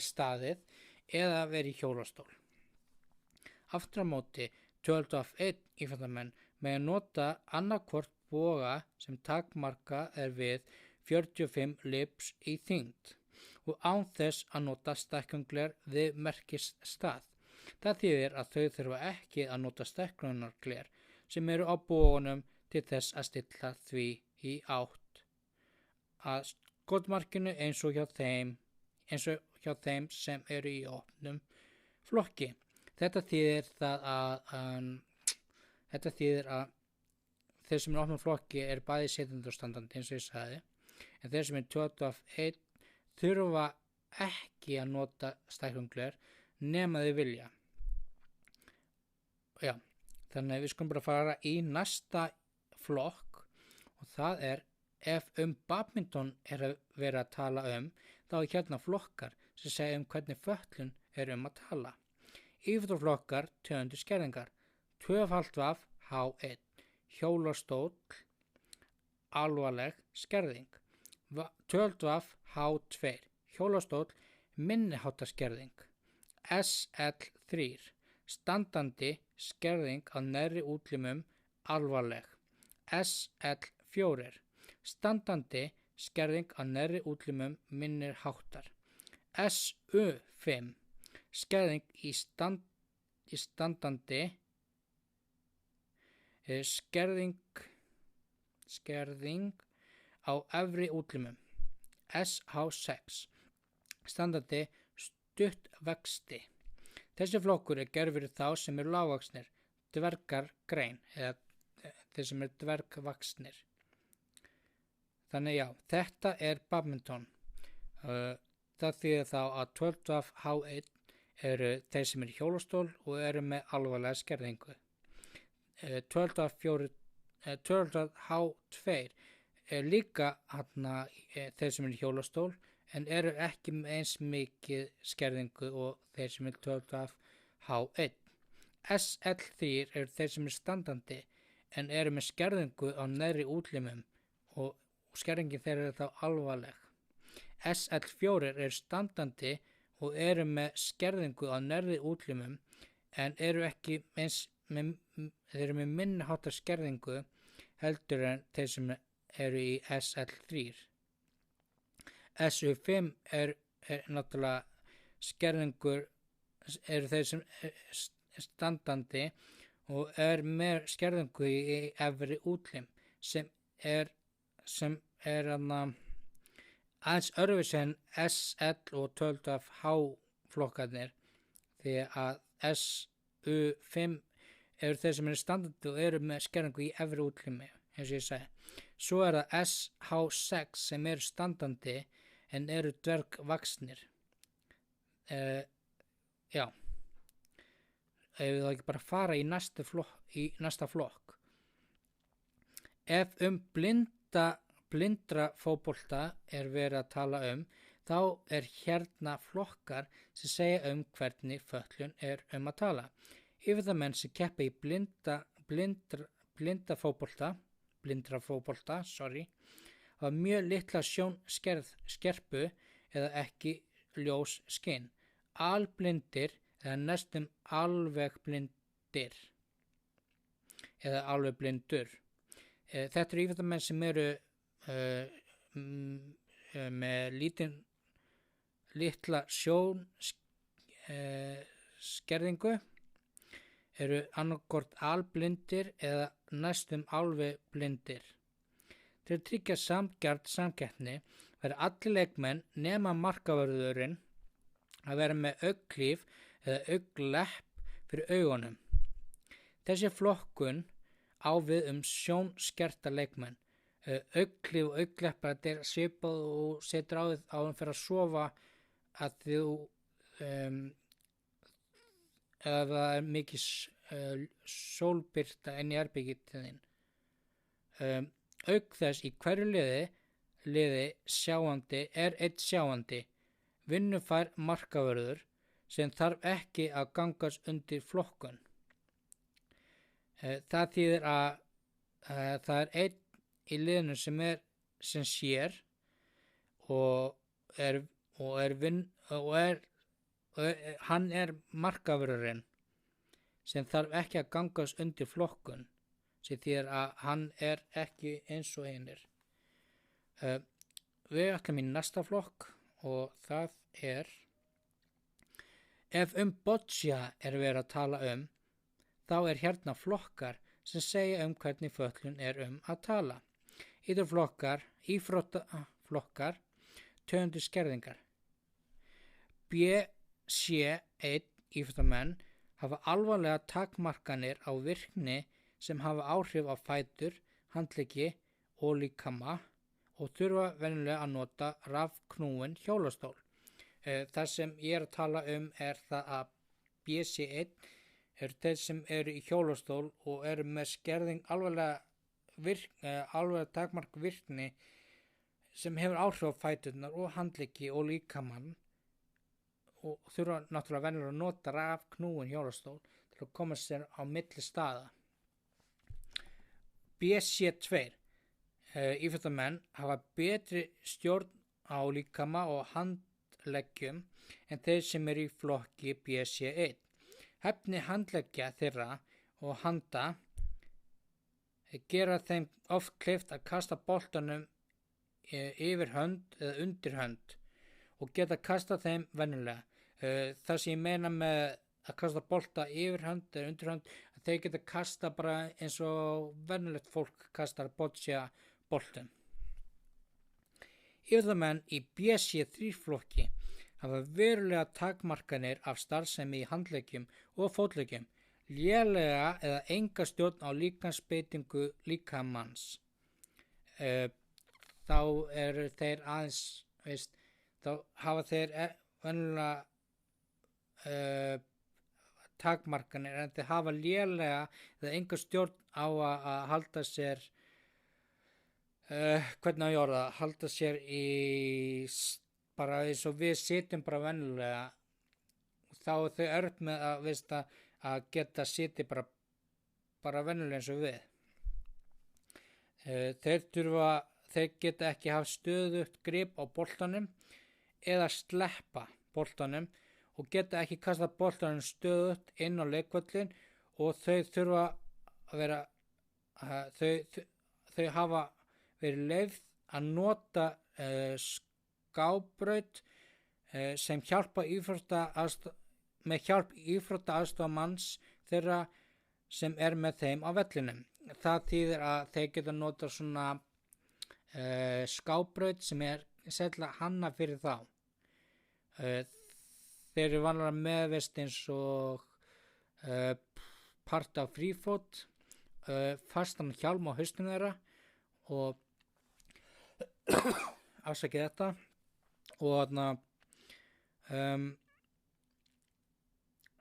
staðið eða verið í hjólastól. Aftur á móti 12-1 íþróttamenn með að nota annarkvort boga sem takmarka er við 45 lips í þyngd og án þess að nota stækkungler við merkisstað. Það þýðir að þau þurfa ekki að nota stækkunargler sem eru á bogunum til þess að stilla því í átt að skotmarkinu eins og hjá þeim sem eru í opnum flokki. Þetta þýðir að þeir sem eru í opnum flokki eru bæði sitjandi og standandi eins og ég sagði, en þeir sem eru 12-1 þurfa ekki að nota stækkungler nema þau vilja. Já, þannig að við skulum bara fara í næsta flokk og það er ef badminton er að vera að tala þá er hérna flokkar sem segja hvernig fötlun er að tala. Íþróttaflokkar, tegundir skerðingar, 2,5 H1, hjólastól, alvarleg skerðing, 12 H2, hjólastól, minniháttar skerðing, SL3, standandi skerðing á neðri útlimum, alvarleg, SL4, standandi skerðing á neðri útlimum, minnir háttar, SU5, skerðing í standandi skerðing á efri útlimum, SH6, standandi stuttvexti. Þessi flokkur er gerður fyrir þá sem eru lágvaxnir, dvergar grein eða þeir sem eru dvergvaxnir. Þannig já, þetta er badminton. Það þýðir þá að 12H1 eru þeir sem eru í hjólastól og eru með alvarlega skerðingu. 12H2 er líka þeir sem eru í hjólastól en eru ekki með eins mikið skerðingu og þeir sem eru 12H1. SL3 eru þeir sem eru standandi en eru með skerðingu á neðri útlimum og skerðingin þeirra er þá alvarleg. SL4 eru standandi og eru með skerðingu á neðri útlimum en eru ekki þeir eru með minni háttar skerðingu heldur en þeir sem eru í SL3. SU5 er náttúrulega skerðingur, eru þeir sem standandi og er með skerðingu í efri útlim sem er aðeins öðruvísi en SL og 12H flokkarnir því að SU5 eru þeir sem eru standandi og eru með skerðingu í efri útlimi, eins og ég segi. Svo er það SH6 sem eru standandi en eru dvergvaxnir. Já. Ef við þá ekki bara fara í næsta flokk. Ef blindra fótbolta er verið að tala þá er hérna flokkar sem segja hvernig fötlun er að tala. Yfirmenn sem keppa í blindra fótbolta, hafa mjög litla sjónskerpu eða ekki ljós skinn. Alblindir eða næstum alveg blindir eða alveg blindur. Þetta eru íþróttamenn sem eru með litla sjónskerðingu, eru annarkvort alblindir eða næstum alveg blindir. Til að tryggja sanngjarna samkeppni verða allir leikmenn nema markavörðurinn að vera með augnklíf eða augnlepp fyrir augunum. Þessi flokkun á við sjónskerta leikmenn. Augnklíf og augnleppar er svipað og setur á þið áður fyrir að sofa að þú ef það er mikið sólbirta inn í herbergið þinn. Auk þess í hverju liði sjáandi er einn sjáandi, vinnufær markavörður sem þarf ekki að gangast undir flokkun. Það þýðir að það er einn í liðinu sem sér hann er markavörðurinn sem þarf ekki að gangast undir flokkun, sem þýðir að hann er ekki eins og hinir. Við ætlum í næsta flokk og það er ef boccia er verið að tala þá er hérna flokkar sem segja hvernig fötlun er að tala. Íþróttaflokkar, tegundir skerðingar. BC1 íþróttamenn hafa alvarlega takmarkanir á virkni sem hafa áhrif á fætur, handleggi og líkama og þurfa venjulega að nota rafknúinn hjólastól. Það sem ég er að tala er það að BC1 eru þeir sem eru í hjólastól og eru með skerðing alvarlega takmark virkni sem hefur áhrif á fæturnar og handleggi og líkamann og þurfa náttúrulega venjulega að nota rafknúinn hjólastól til að koma sér á milli staða. BC2 íþróttamenn hafa betri stjórn á líkama og handleggjum en þeir sem eru í flokki BC1. Hæfni handleggja þeirra og handa gera þeim oft kleift að kasta boltanum yfir hönd eða undir hönd og geta kasta þeim venjulega. Það sem ég meina með að kasta bolta yfir hönd eða undir hönd, að þeir geta kasta bara eins og venjulegt fólk kastar boccia boltum. Íþróttamenn í BC3 flokki hafa verulega takmarkanir af starfsemi í handleggjum og fótleggjum. lélega eða enga stjórn á líkamsbeitingu líkamanns. Þá eru þeir aðeins, þá hafa þeir venjulega takmarkanir, en þeir hafa lélega eða enga stjórn á að halda sér hvernig á ég orða, halda sér í bara eins og við sitjum bara venjulega, þá er þau örf með að geta sitið bara venjulega eins og við. Þeir geta ekki haft stöðugt grip á boltanum eða sleppa boltanum og geta ekki kasta boltanum stöðugt inn á leikvöllin, og þau þurfa að vera þau hafa verið leyfð að nota skábraut sem með hjálp íþróttaaðstoðarmanns þeirra sem er með þeim á vellinum. Það þýðir að þeir geta nota svona skábraut sem er sérlega hanna fyrir þá. Þeir eru vanlega meðvist eins og part af frífót, fastan hjálm á haustum þeirra og afsakið þetta,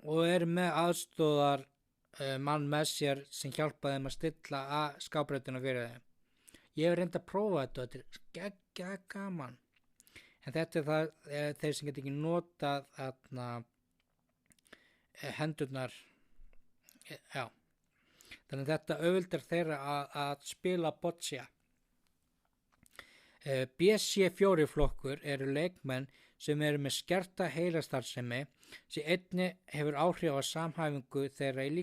og eru með aðstoðar mann með sér sem hjálpa þeim að stilla að skábrautina fyrir þeim. Ég hef reynd að prófa þetta er geggja gaman, en þetta er það þeir sem geta ekki notað hendurnar, já, þannig að þetta auðveldar þeirra að spila boccia. BC4 flokkur eru leikmenn sem eru með skerta heilastarfsemi sem einnig hefur áhrif á samhæfingu þeirra í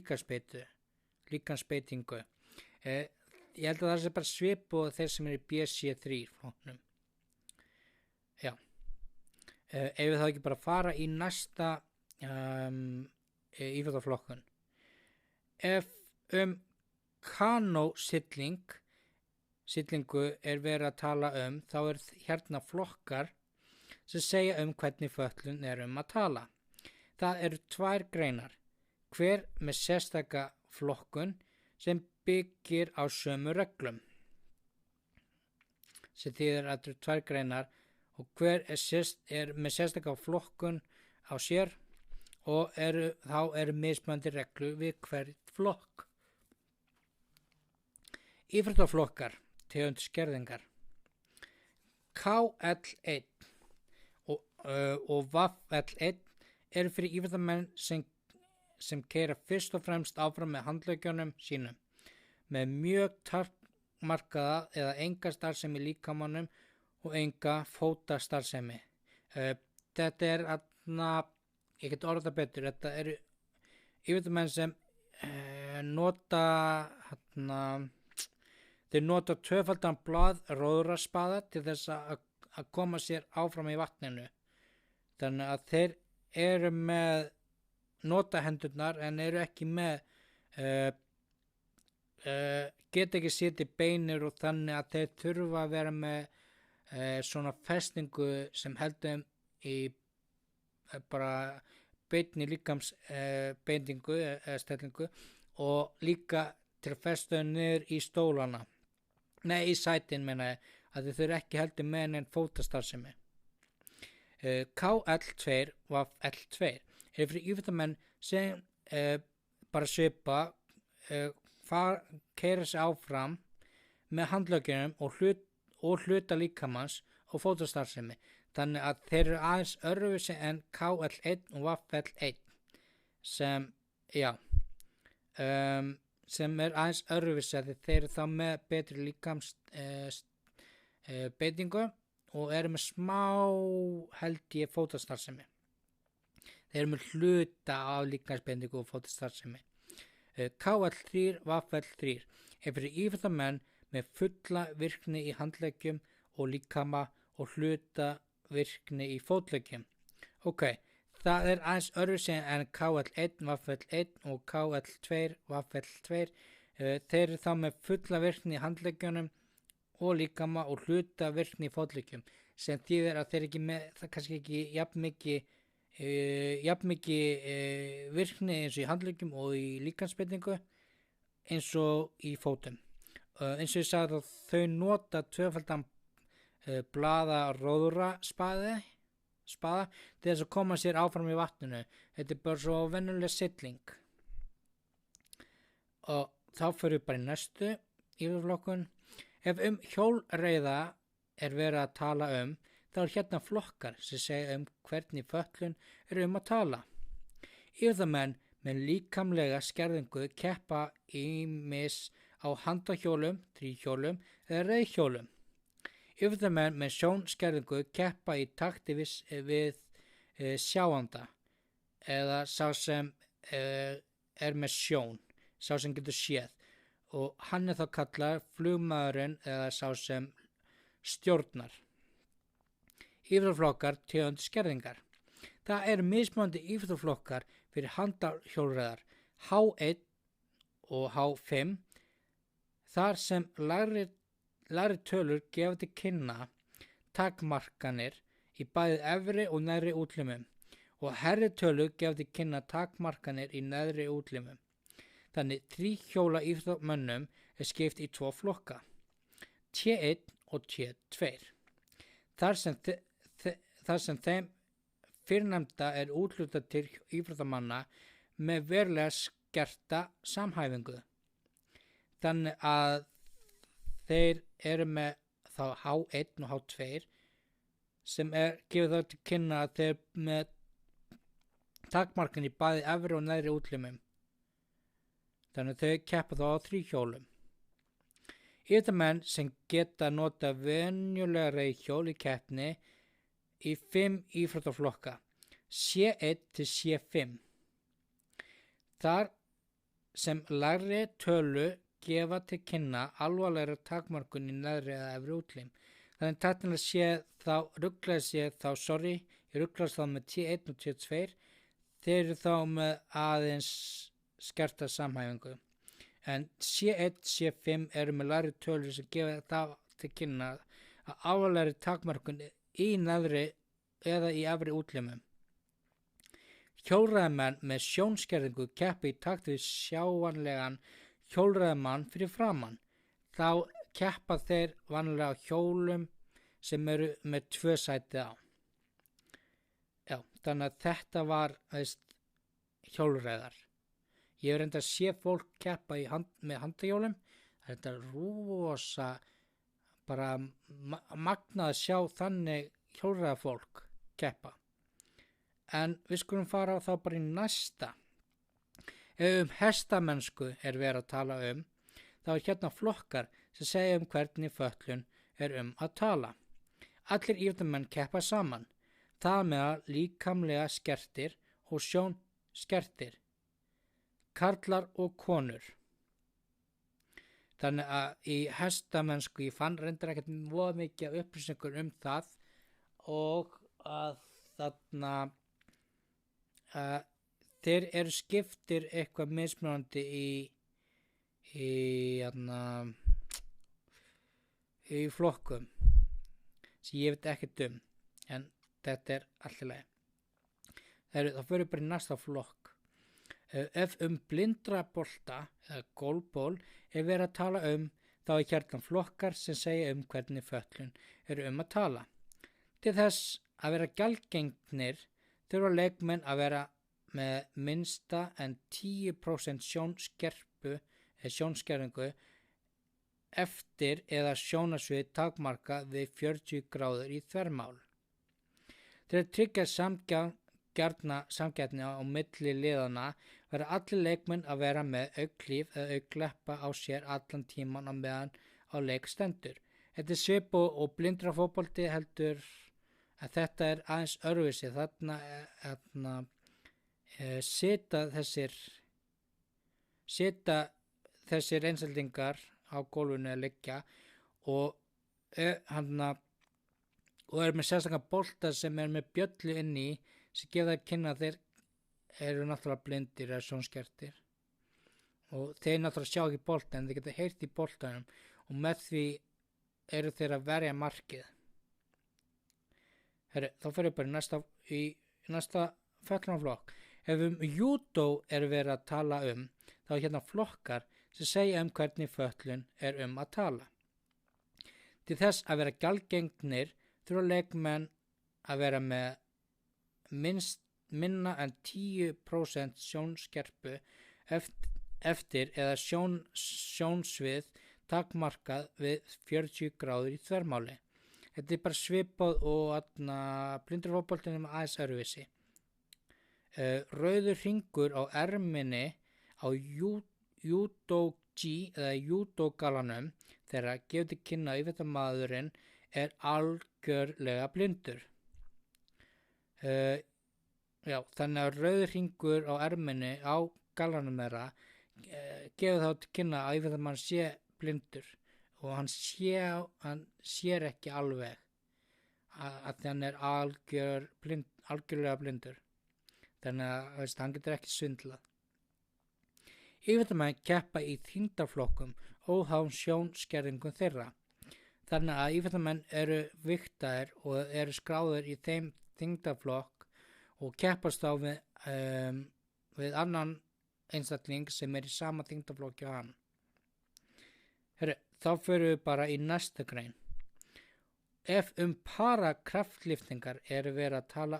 líkamsbeitingu. Ég held að það sé bara svipuð þeir sem eru í BC3 flokknum. Já. Ef við þá ekki bara fara í næsta íþróttaflokkun. Ef kanósillingu er verið að tala þá er hérna flokkar sem segja hvernig fötlun er að tala. Það eru 2 greinar, hver með sérstaka flokkun sem byggir á sömu reglum. Sem þýðir að það eru 2 greinar og hver er með sérstaka flokkun á sér, og þá eru mismunandi reglu við hvern flokk. Íþróttaflokkar, tegund skerðingar. KL1 og VAFL1 eru fyrir íþróttamenn sem keyra fyrst og fremst áfram með handleggjónum sínum, með mjög takmarkaða eða enga starfsemi líkamannum og enga fótastarfsemi. Þetta er ég get orða betur, þetta eru íþróttamenn sem þeir nota tvöfaldan blaðróðraspaða til þess að koma sér áfram í vatninu. Þannig að þeir eru með nota hendurnar en eru ekki með geta ekki setið beinir, og þannig að þeir þurfa að vera með svona festingu sem heldur í bara beinni líkamsbeitingu eða stellingu, og líka til að festu niður í stólana, í sætin meina ég, að þeir þurfa ekki heldur með en fótastarfsemi. KL2 og L2 er fyrir íþróttamenn sem bara svipa keyra sig áfram með handleggjunum og hluta líkamans og fótastarfsemi. Þannig að þeir eru aðeins öðruvísi en KL1 og VAFL1 sem er aðeins öðruvísi, að þeir eru þá með betri líkamsbeitingu og eru með smá held ég fótastarfsemi. Þeir eru með hluta af líkamsbeitingu og fótastarfsemi. KL3 VAFL3 er fyrir íþróttamenn með fulla virkni í handleggjum og líkama og hluta virkni í fótleggjum. Það er aðeins öðruvísi en KL1 VAFL1 og KL2 VAFL2. Þeir eru þá með fulla virkni í handleggjunum og líkama og hluta virkni í fótleggjum, sem þýðir að þeir ekki með, það kannski ekki jafn mikið jafn mikið virkni eins og í handleggjum og í líkansbeitingu eins og í fótum. Eins og ég sagði að þau nota tvöfaldan blaðaróðra spaða til þess að koma sér áfram í vatninu. Þetta er bara svo venjuleg sigling. Og þá fyrir bara í næstu íþróttaflokkun. Ef hjólreiða er verið að tala þá er hérna flokkar sem segja hvernig fötlun er að tala. Íþróttamenn með líkamlega skerðingu keppa ýmis á handahjólum, þríhjólum eða reiðhjólum. Íþróttamenn með sjónskerðingu keppa í takti við sjáanda eða sá sem er með sjón, sá sem getur séð, og hann er þá kallar flugmaðurinn eða sá sem stjórnar. Íþróttaflokkar tegund skerðingar. Það eru mismunandi íþróttaflokkar fyrir handahjólreiðar H1 og H5 þar sem lægri tölur gefa til kynna takmarkanir í bæði efri og neðri útlimum og hærri tölur gefa til kynna takmarkanir í neðri útlimum. Þannig þríhjóla íþróttamönnum er skipt í 2 flokka, T1 og T2. Þar sem þeim fyrrnefnda er úthlutað til íþróttamanna með verulega skerta samhæfingu. Þannig að þeir eru með þá H1 og H2 sem gefur þá til kynna að þeir með takmarkan í bæði efri og neðri útlimum. Þannig að þau keppa þá á þríhjólum. Íþróttamenn sem geta nota venjulega reiðhjól í keppni í 5 íþróttaflokka, C1 til C5. Þar sem lægri tölu gefa til kynna alvarlegra takmarkun í neðri eða efri útlim. Þannig tæknilega ég rugglaðist þá með T1 og T2, þeir eru þá með aðeins skerta samhæfingu. En C1, C5 eru með lægri tölur sem gefa það til kynna að alvarlegri takmarkun í neðri eða í efri útlimum. Hjólreiðamenn með sjónskerðingu keppa í takt við sjáanlegan hjólreiðamann fyrir framann. Þá keppa þeir vanlega á hjólum sem eru með 2 sæti á. Já, þannig að þetta var hjólreiðar. Ég hef reyndar að sé fólk keppa með handahjólum. Þetta er rosa bara magnað að sjá þannig hjólreiðafólk keppa. En við skulum fara þá bara í næsta. Ef hestamennsku er verið að tala þá er hérna flokkar sem segja hvernig fötlun er að tala. Allir íþróttamenn keppa saman. Það með líkamlega skertir og sjónskertir. Karlar og konur. Þannig að í hestamennsku ég fann reyndar ekkert voða mikið upplýsingur það og að þarna þeir eru skiptir eitthvað mismunandi í flokkum sem ég veit ekkert en þetta er allt í lagi. Það fyrir bara í næsta flokk. Ef blindra bolta eða gólból er verið að tala þá er hérna flokkar sem segja hvernig fötlun er að tala. Til þess að vera gjaldgengnir þurfa leikmenn að vera með minnsta en 10% sjónskerðingu eftir eða sjónasvið takmarka við 40 gráður í þvermál. Til að tryggja samkeppni á milli liðana verða allir leikmenn að vera með augnhlíf eða augnleppa á sér allan tíman á meðan á leik stendur. Þetta er svipu og blindra fótbolti heldur að þetta er aðeins öðruvísi. Þarna sita þessir einstaklingar á gólfinu að liggja og er með sérstaklega bolta sem er með bjöllu inni sem gefa það að kynna að þeir eru náttúrulega blindir eða sjónskertir og þeir náttúrulega sjá ekki bolta en þeir geta heyrt í boltanum og með því eru þeir að verja markið. Þá fyrir bara í næsta fötlunarflokk. Ef judo er verið að tala þá er hérna flokkar sem segja hvernig fötlun er að tala. Til þess að vera gjaldgengnir þurfa leikmenn að vera með minna en 10% sjónskerpu eftir eða sjónsvið takmarkað við 40 gráður í þvermáli. Þetta er bara svipað og blindurfótboltinn aðeins öðruvísi. Rauður hringur á erminni á judogi eða judogalanum þegar gefur til kynna að íþróttamaðurinn er algjörlega blindur. Þannig að rauður hringur á erminni á galanum þeirra gefur þá til kynna að íþróttamaðurinn sé blindur og hann sér ekki alveg að hann er algjörlega blindur. Þannig að hann getur ekki svindlað. Íþróttamenn keppa í þyngdarflokkum óháð sjónskerðingum þeirra. Þannig að íþróttamenn eru vigtaðir og eru skráðir í þeim þyngdarflokk og keppast þá við annan einstakling sem er í sama þyngdarflokki og hann. Þá förum við bara í næsta grein. Ef parakraftliftingar eru verið að tala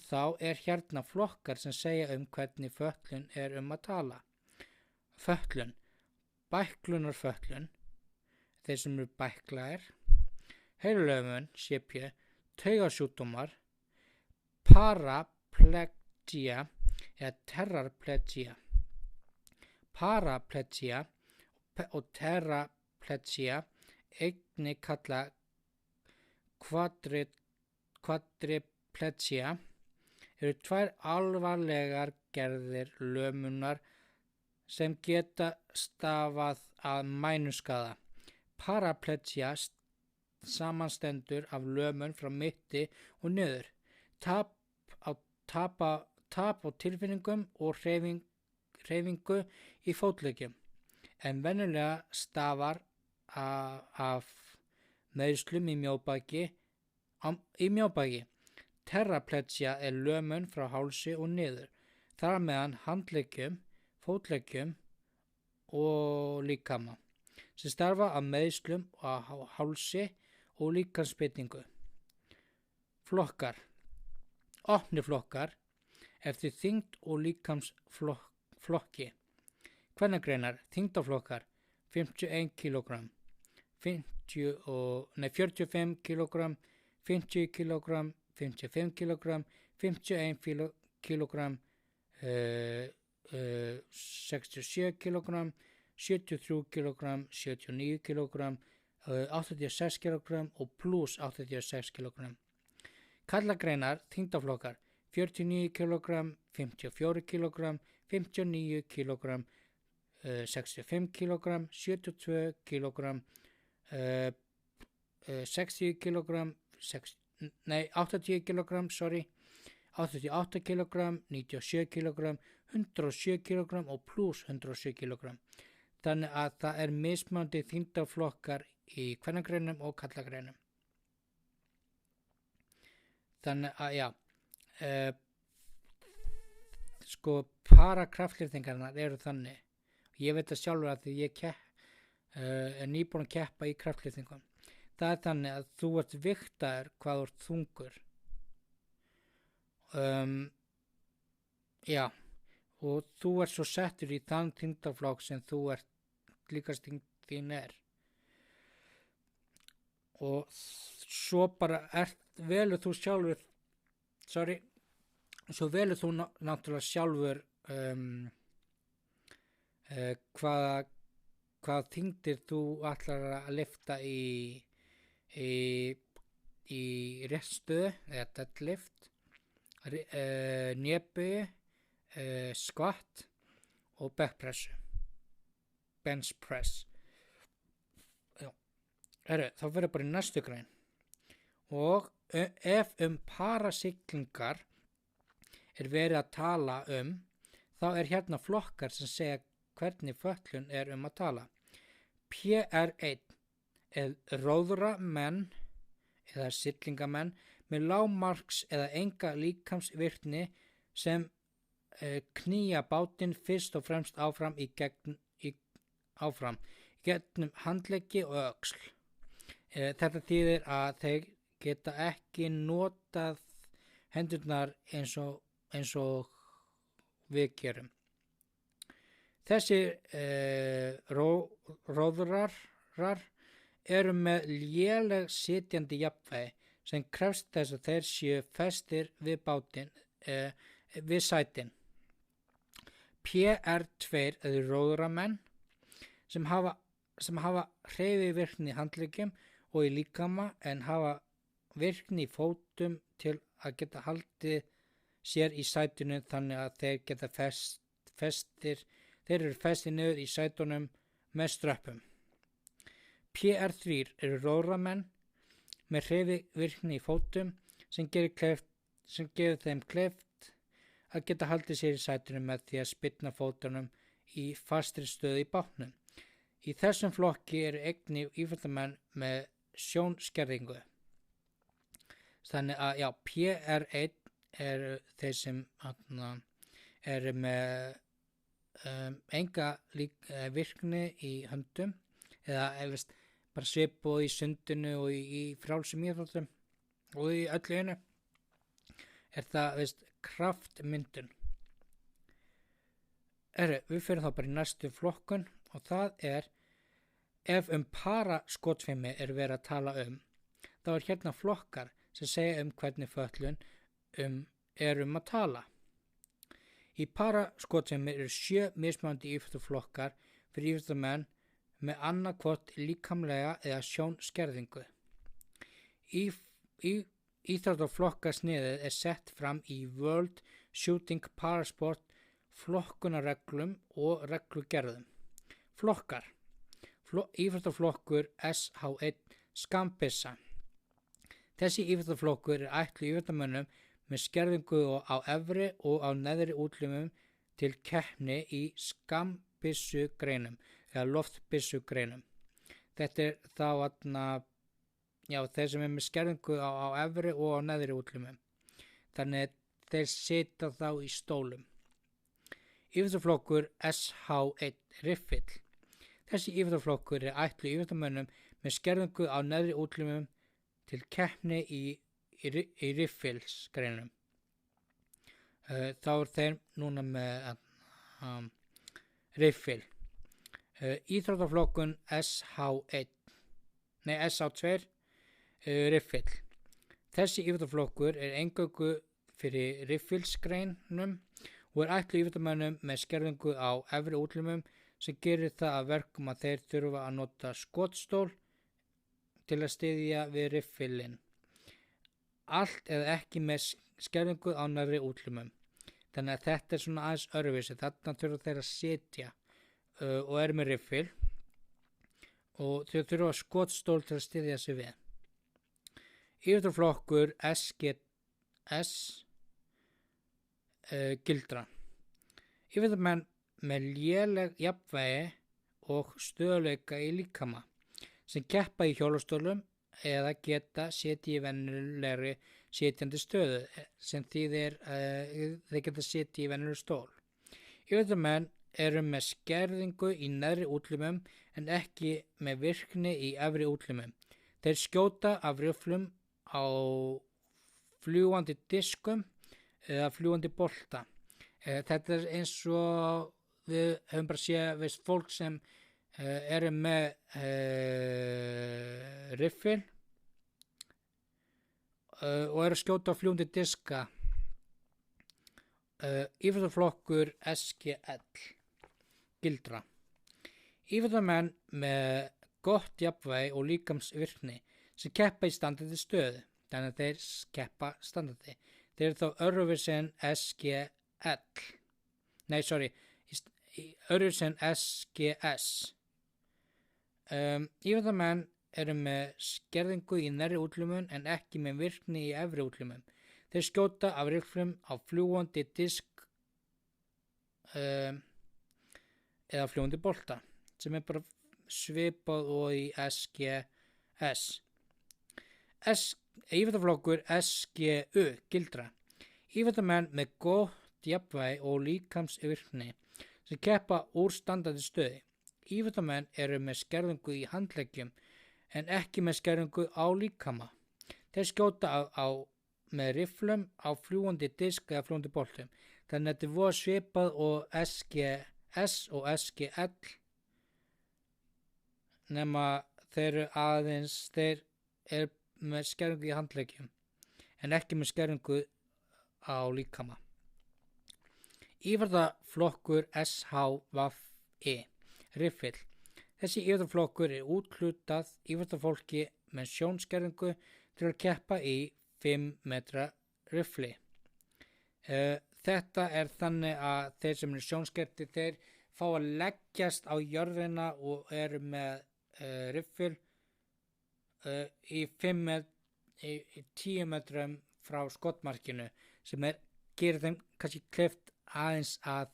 þá er hérna flokkar sem segja hvernig fötlun er að tala. Fötlun, bæklunarfötlun, þeir sem eru bæklaðir, heilulömun, CP, taugasjúkdómar, paraplegia eða terraplegia. Paraplegia og terraplegia einnig kalla kvadriplegia eru tvær alvarlegar gerðir lömunar sem geta stafað að mænuskaða. Paraplegia samanstendur af lömun frá mitti og niður, tap á tilfinningum og hreyfingu í fótleggjum, en venjulega stafar af meiðslum í mjóbaki. Terraplegia er lömun frá hálsi og niður, þar meðan handleggjum, fótleggjum og líkama, sem starfa af meiðslum á hálsi og líkamsbeitingu. Flokkar. Opni flokkar eftir þyngd og líkamsflokki. Kvennagreinar, þyngdarflokkar, 51 kg, 45 kg, 50 kg, 55 kg, 51 kg, 67 kg, 73 kg, 79 kg, 86 kg og pluss 86 kg. Karlagreinar, þyngdarflokkar, 49 kg, 54 kg, 59 kg, 65 kg, 72 kg, 60 kg, 80 kg, 88 kg, 97 kg, 107 kg og pluss 107 kg. Þannig að það er mismunandi þyngdarflokkar í kvennagreinum og karlagreinum. Þannig að parakraftliftingarnar eru þannig. Ég veit það sjálfur að því ég er nýbúin að keppa í kraftliftingum. Það er þannig að þú ert vigtaður hvað þú ert þungur. Og þú ert svo settur í þann þyngdarflokk sem þú ert líkast þín er. Og svo bara velur þú sjálfur, svo velur þú náttúrulega sjálfur hvað þyngdir þú ætlar að lyfta í réttstöðu eða deadlift, néböyu, squat og backpressu, bench press. Þá verður bara í næstu grein. Og ef parasiglingar er verið að tala þá er hérna flokkar sem segja hvernig fötlun er að tala. PR1 er róðra menn eða siglingamenn með lágmarks eða enga líkamsvirkni sem knýja bátinn fyrst og fremst áfram í gegnum handleggi og öxl. Þetta þýðir að þeir geta ekki notað hendurnar eins og við gerum. Þessir róðrar eru með léleg sitjandi jafnvægi sem krefst þess að þeir séu festir við bátinn, við sætin. PR2 eru róðramenn sem hafa hreyfivirkni í handleggjum og í líkama en hafa virkni í fótum til að geta haldið sér í sætinu þannig að þeir geta þeir eru festir niður í sætunum með ströppum. PR3 eru róðramenn með hreyfivirkni í fótum sem gefur þeim kleift að geta haldið sér í sætunum með því að spyrna fótunum í fastri stöðu í bátnum. Í þessum flokki eru einnig íþróttamenn með sjónskerðingu. Þannig að PR1 eru þeir sem eru með enga virkni í höndum eða bara svipu í sundinu og í frjálsum íþróttum og í öllu einu. Er það kraftmyndun. Við fyrir þá bara í næstu flokkun og það ef paraskotfimi er verið að tala þá er hérna flokkar sem segja hvernig fötlun er að tala. Í paraskotfimi eru 7 mismunandi íþróttaflokkar fyrir íþróttamenn með annarkvort líkamlega eða sjónskerðingu. Íþróttaflokkasniðið er sett fram í World Shooting Parasport flokkunarreglum og reglugerðum. Flokkar. Íþróttaflokkur SH1 skambissa. Þessi íþróttaflokkur er ætluð íþróttamönnum með skerðingu á efri og á neðri útlimum til keppni í skambissugreinum eða loftbissugreinum. Þetta er þá þeir sem er með skerðingu á efri og á neðri útlimum. Þannig þeir sita þá í stólum. Íþróttaflokkur SH1 riffill. Þessi íþróttaflokkur er ætluð íþróttamönnum með skerðingu á neðri útlimum til keppni í riffilsgreinum. Þá er þeir núna með riffil. Íþróttaflokkun SH2 riffill. Þessi íþróttaflokkur er eingöngu fyrir riffilsgreinum og er ætluð íþróttamönnum með skerðingu á efri útlimum sem gerir það að verkum að þeir þurfa að nota skotstól til að styðja við riffilinn. Allt eða ekki með skerðingu á neðri útlimum. Þannig að þetta er svona aðeins öðruvísi. Þarna þurfa þeir að sitja og er með riffil og þau þurfa skotstól til að styðja sig við. Íþróttaflokkur SGS gildra. Íþróttamenn með léleg jafnvægi og stöðuleika í líkama sem keppa í hjólastólum eða geta setið í venjulegri sitjandi stöðu sem þýðir þeir geta setið í venjulegri stól. Íþróttamenn eru með skerðingu í neðri útlimum en ekki með virkni í efri útlimum. Þeir skjóta af rifflum á fljúgandi diskum eða fljúgandi bolta. Þetta er eins og við höfum bara séð fólk sem eru með riffil og eru að skjóta á fljúgandi diska. Íþróttaflokkur SGL gildra. Íþróttamenn með gott jafnvægi og líkamsvirkni sem keppa í standandi stöðu. Þannig að þeir keppa standandi. Þeir eru þá öðruvísi en öðruvísi en SGS. Íþróttamenn eru með skerðingu í neðri útlimum en ekki með virkni í efri útlimum. Þeir skjóta af rifflum á fljúgandi disk eða fljúgandi bolta sem er bara svipað og í SGS. Íþróttaflokkur SGU gildra. Íþróttamenn með gott jafnvægi og líkamsvirkni sem keppa úr standandi stöði. Íþróttamenn eru með skerðingu í handleggjum en ekki með skerðingu á líkama. Þeir skjóta með rifflum á fljúgandi disk eða fljúgandi boltum. Þannig að þetta er voða svipað og SGS og SGL nema þeir eru með skerðingu í handleggjum en ekki með skerðingu á líkama. Íþróttaflokkur SHVI Riffill. Þessi íþróttaflokkur er úthlutað íþróttafólki með sjónskerðingu til að keppa í 5 metra riffli. Þetta er þannig að þeir sem eru sjónskertir þeir fá að leggjast á jörðina og eru með riffil í 10 metrum frá skotmarkinu sem gerir þeim kannski kleift aðeins að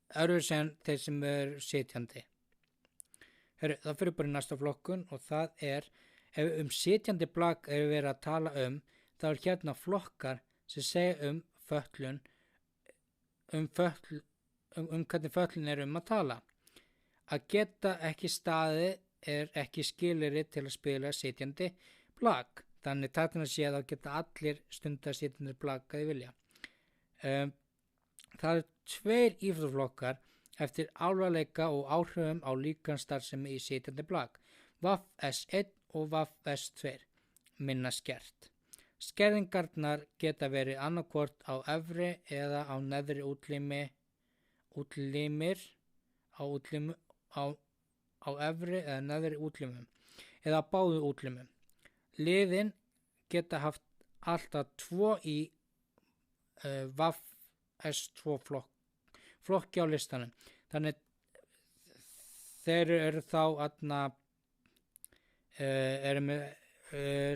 öðruvísi en þeir sem eru sitjandi. Það fyrir bara í næsta flokkun og það er ef sitjandi blak er verið að tala þá er hérna flokkar sem segja fötlun hvernig fötlun er að tala. Að geta ekki staði er ekki skilyrði til að spila sitjandi blak. Þannig taktin að sé að þá geta allir stundar sitjandi blak að þið vilja. Það eru 2 íþróttaflokkar eftir alvarleika og áhrifum á líkamsstarfsemi í sitjandi blak. VAF-S1 og VAF-S2 minna skert. Skerðingarnar geta verið annarkvort á efri eða á neðri á efri eða neðri útlimum eða báðu útlimum. Liðin geta haft alltaf 2 í VAF-S2 flokki á listanum. Þannig þeir eru þá eru með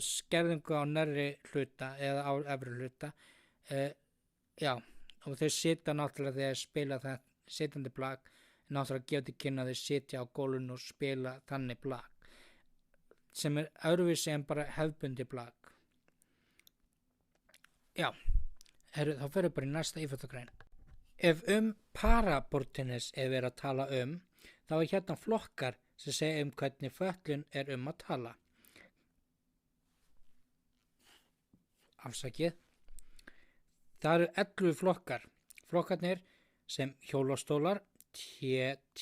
skerðingu á neðri hluta eða á efri hluta. Og þeir sitja náttúrulega þegar spila það sitjandi blak, náttúrulega gefa til kynna að þeir sitja á gólfinu og spila þannig blak sem er öðruvísi en bara hefðbundi blak. Þá fyrir bara í næsta íþróttagrein. Ef parabortennis er verið að tala þá er hérna flokkar sem segja hvernig fötlun er að tala. Afsakið. Það eru 11 flokkar. Flokkarnir sem hjólastólar, TT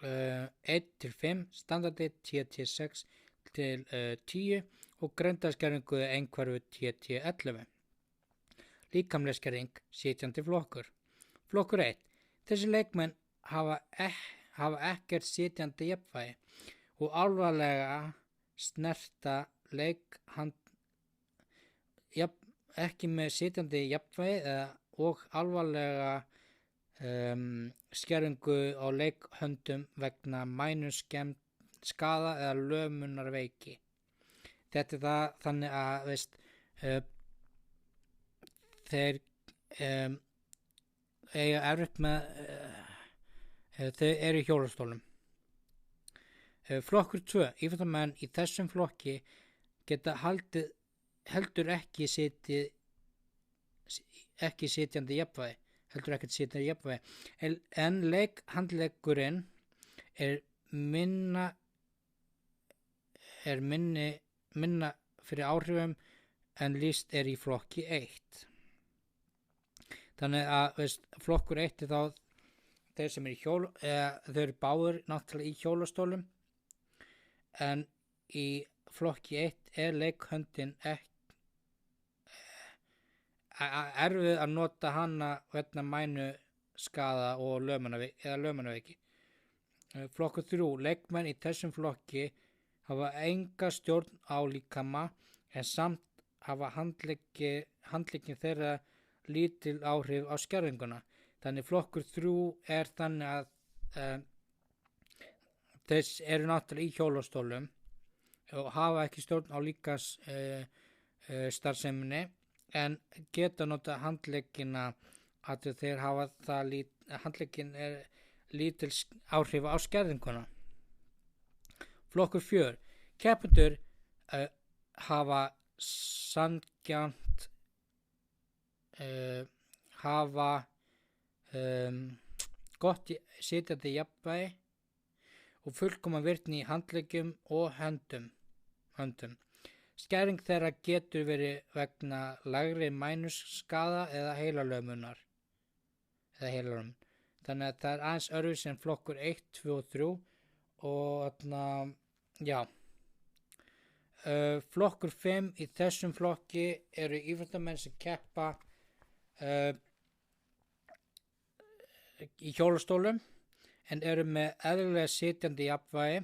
1-5, standardi TT 6-10 og greindarskerðingu einhverfu TT 11. Líkamleg skerðing, sitjandi flokkur. Flokkur 1. Þessi leikmenn hafa ekkert sitjandi jafnvægi og alvarlega snerta ekki með sitjandi jafnvægi og alvarlega skerðingu á leikhöndum vegna mænuskemmd, skaða eða lömunarveiki. Þetta er það þannig að þeir eiga erfitt með þeir eru í hjólastólum. Flokkur 2. Íþróttamenn í þessum flokki geta heldur ekki sitjandi jafnvægi en handleggurinn er minna fyrir áhrifum en lýst er í flokki 1. Þannig að flokkur 1 er þá þeir sem eru þau eru báðir náttúrulega í hjólastólum en í flokki 1 er leikhöndin erfið að nota hana vegna mænuskaða og lömunarveiki. Flokkur 3. Leikmenn í þessum flokki hafa enga stjórn á líkama en samt hafa handleggin þeirra lítil áhrif á skerðinguna. Þannig flokkur 3 er þannig að þess eru náttúrulega í hjólastólum og hafa ekki stjórn á starfseminni en geta nota handleggina að þeir hafa handlegginn er lítil áhrif á skerðinguna. Flokkur 4. Keppendur hafa sanngjarnt hafa gott sitjandi jafnvægi og fullkoma virkni í handleggjum og höndum. Skerðing þeirra getur verið vegna lægri mænusskaða eða heilalömunar. Þannig að það er aðeins öðruvísi en flokkur 1, 2 og 3 og flokkur 5 í þessum flokki eru íþróttamenn sem keppa í hjólastólum en eru með eðlilega sitjandi jafnvægi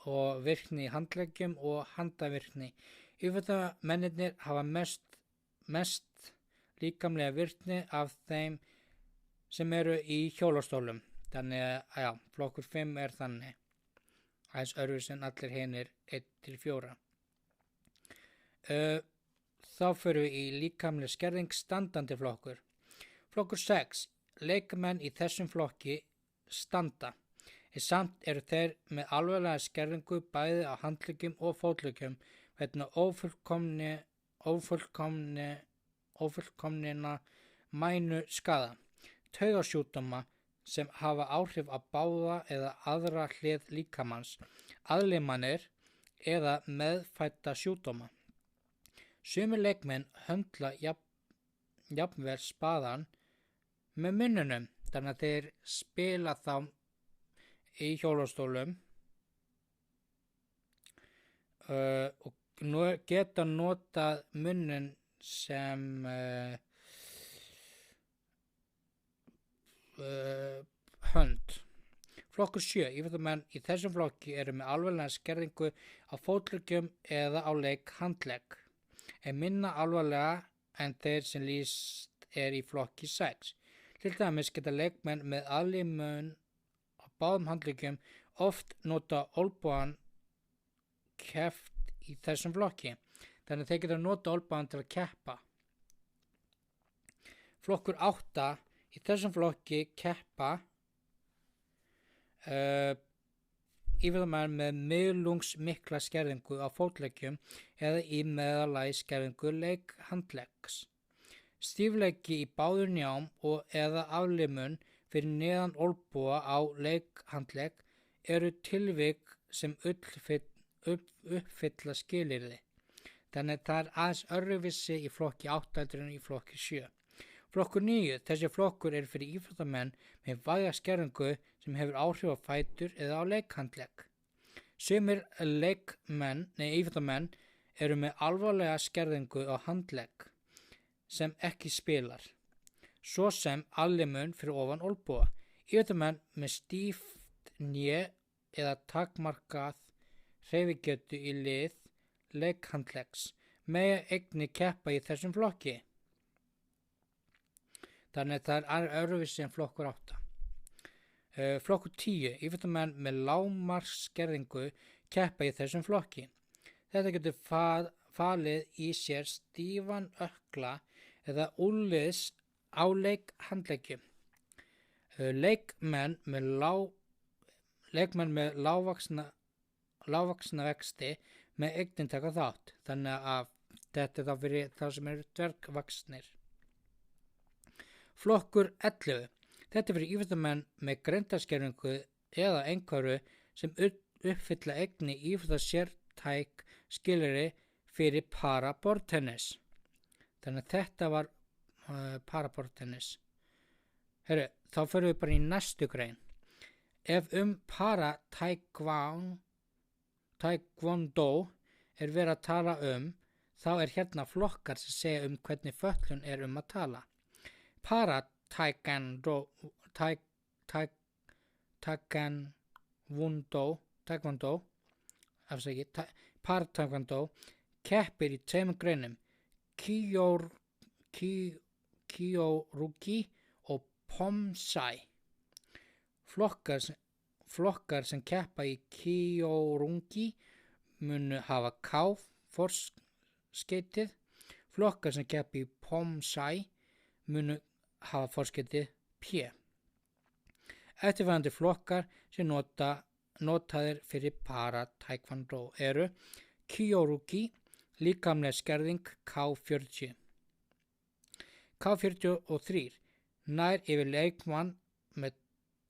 og virkni í handleggjum og handavirkni. Íþróttamennirnir hafa mest líkamlega virkni af þeim sem eru í hjólastólum. Þannig að flokkur 5 er þannig. Aðeins öðruvísi en allir hinir 1-4. Þá förum við í líkamlega skerðing standandi flokkur. Flokkur 6. Leikmenn í þessum flokki standa. Samt eru þeir með alvarlega skerðingu bæði á handleggjum og fótleggjum vegna ófullkomnina mænuskaða, taugasjúkdóma sem hafa áhrif á báða eða aðra hlið líkamans, aðlimanir eða meðfædda sjúkdóma. Sumir leikmenn höndla jafnvel spaðann með munnunum, þannig að þeir spila þá í hjólastólum og geta notað munnun sem hönd. Flokkur 7. Íþróttamenn í þessum flokki eru með alvarlega skerðingu á fótleggjum eða á handlegg, en minna alvarlega en þeir sem lýst er í flokki 6. Til dæmis geta leikmenn með aðlimun á báðum handleggjum oft nota olnbogann keppt í þessum flokki, þannig að þeir geta nota olnbogann til að keppa. Flokkur 8. Í þessum flokki keppa íþróttamenn með miðlungsmikla skerðingu á fótleggjum eða í meðallagi skerðingu handleggs. Stífleiki í báðum njám og eða aflimun fyrir neðan olnboga á handlegg eru tilvik sem uppfylla skilyrði. Þannig að það er aðeins öðruvísi í flokki 8 en í flokki 7. Flokkur 9. Þessi flokkur er fyrir íþróttamenn með væga skerðingu sem hefur áhrif á fætur eða á handlegg. Sumir íþróttamenn eru með alvarlega skerðingu á handlegg sem ekki spilar, svo sem aflimun fyrir ofan olnboga. Íþróttamenn með stíft hné eða takmarkað hreyfigetu í lið handleggs mega einnig keppa í þessum flokki. Þannig að það er öðruvísi en flokkur 8. Flokkur 10. Íþróttamenn með lágmarksskerðingu keppa í þessum flokki. Þetta getur falið í sér stífan ökkla eða úlliðs á handleggjum. Leikmenn með lágvaxna vexti með einnig taka þátt, þannig að þetta er þá fyrir þá sem eru dvergvaxnir. Flokkur 11. Þetta er fyrir íþróttamenn með greindarskerðingu eða einhverju sem uppfylla einnig íþróttasértæk skilyrði fyrir paraborðtennis. Þannig að þetta var paraborðtennis. Þá förum við bara í næstu grein. Ef taekwondo er verið að tala þá er hérna flokkar sem segja hvernig fötlun er að tala. Taekwondo keppir í tveimur greinum, kyorugi og pomsai. Flokkar sem keppa í kyorugi munu hafa forskeytið. Flokkar sem keppa í pomsai munu hafa forskeytið P. Eftirfarandi flokkar sem notaðir fyrir para-taekwondo eru kyorugi, líkamleg skerðing K40. K43 nær yfir leikmann með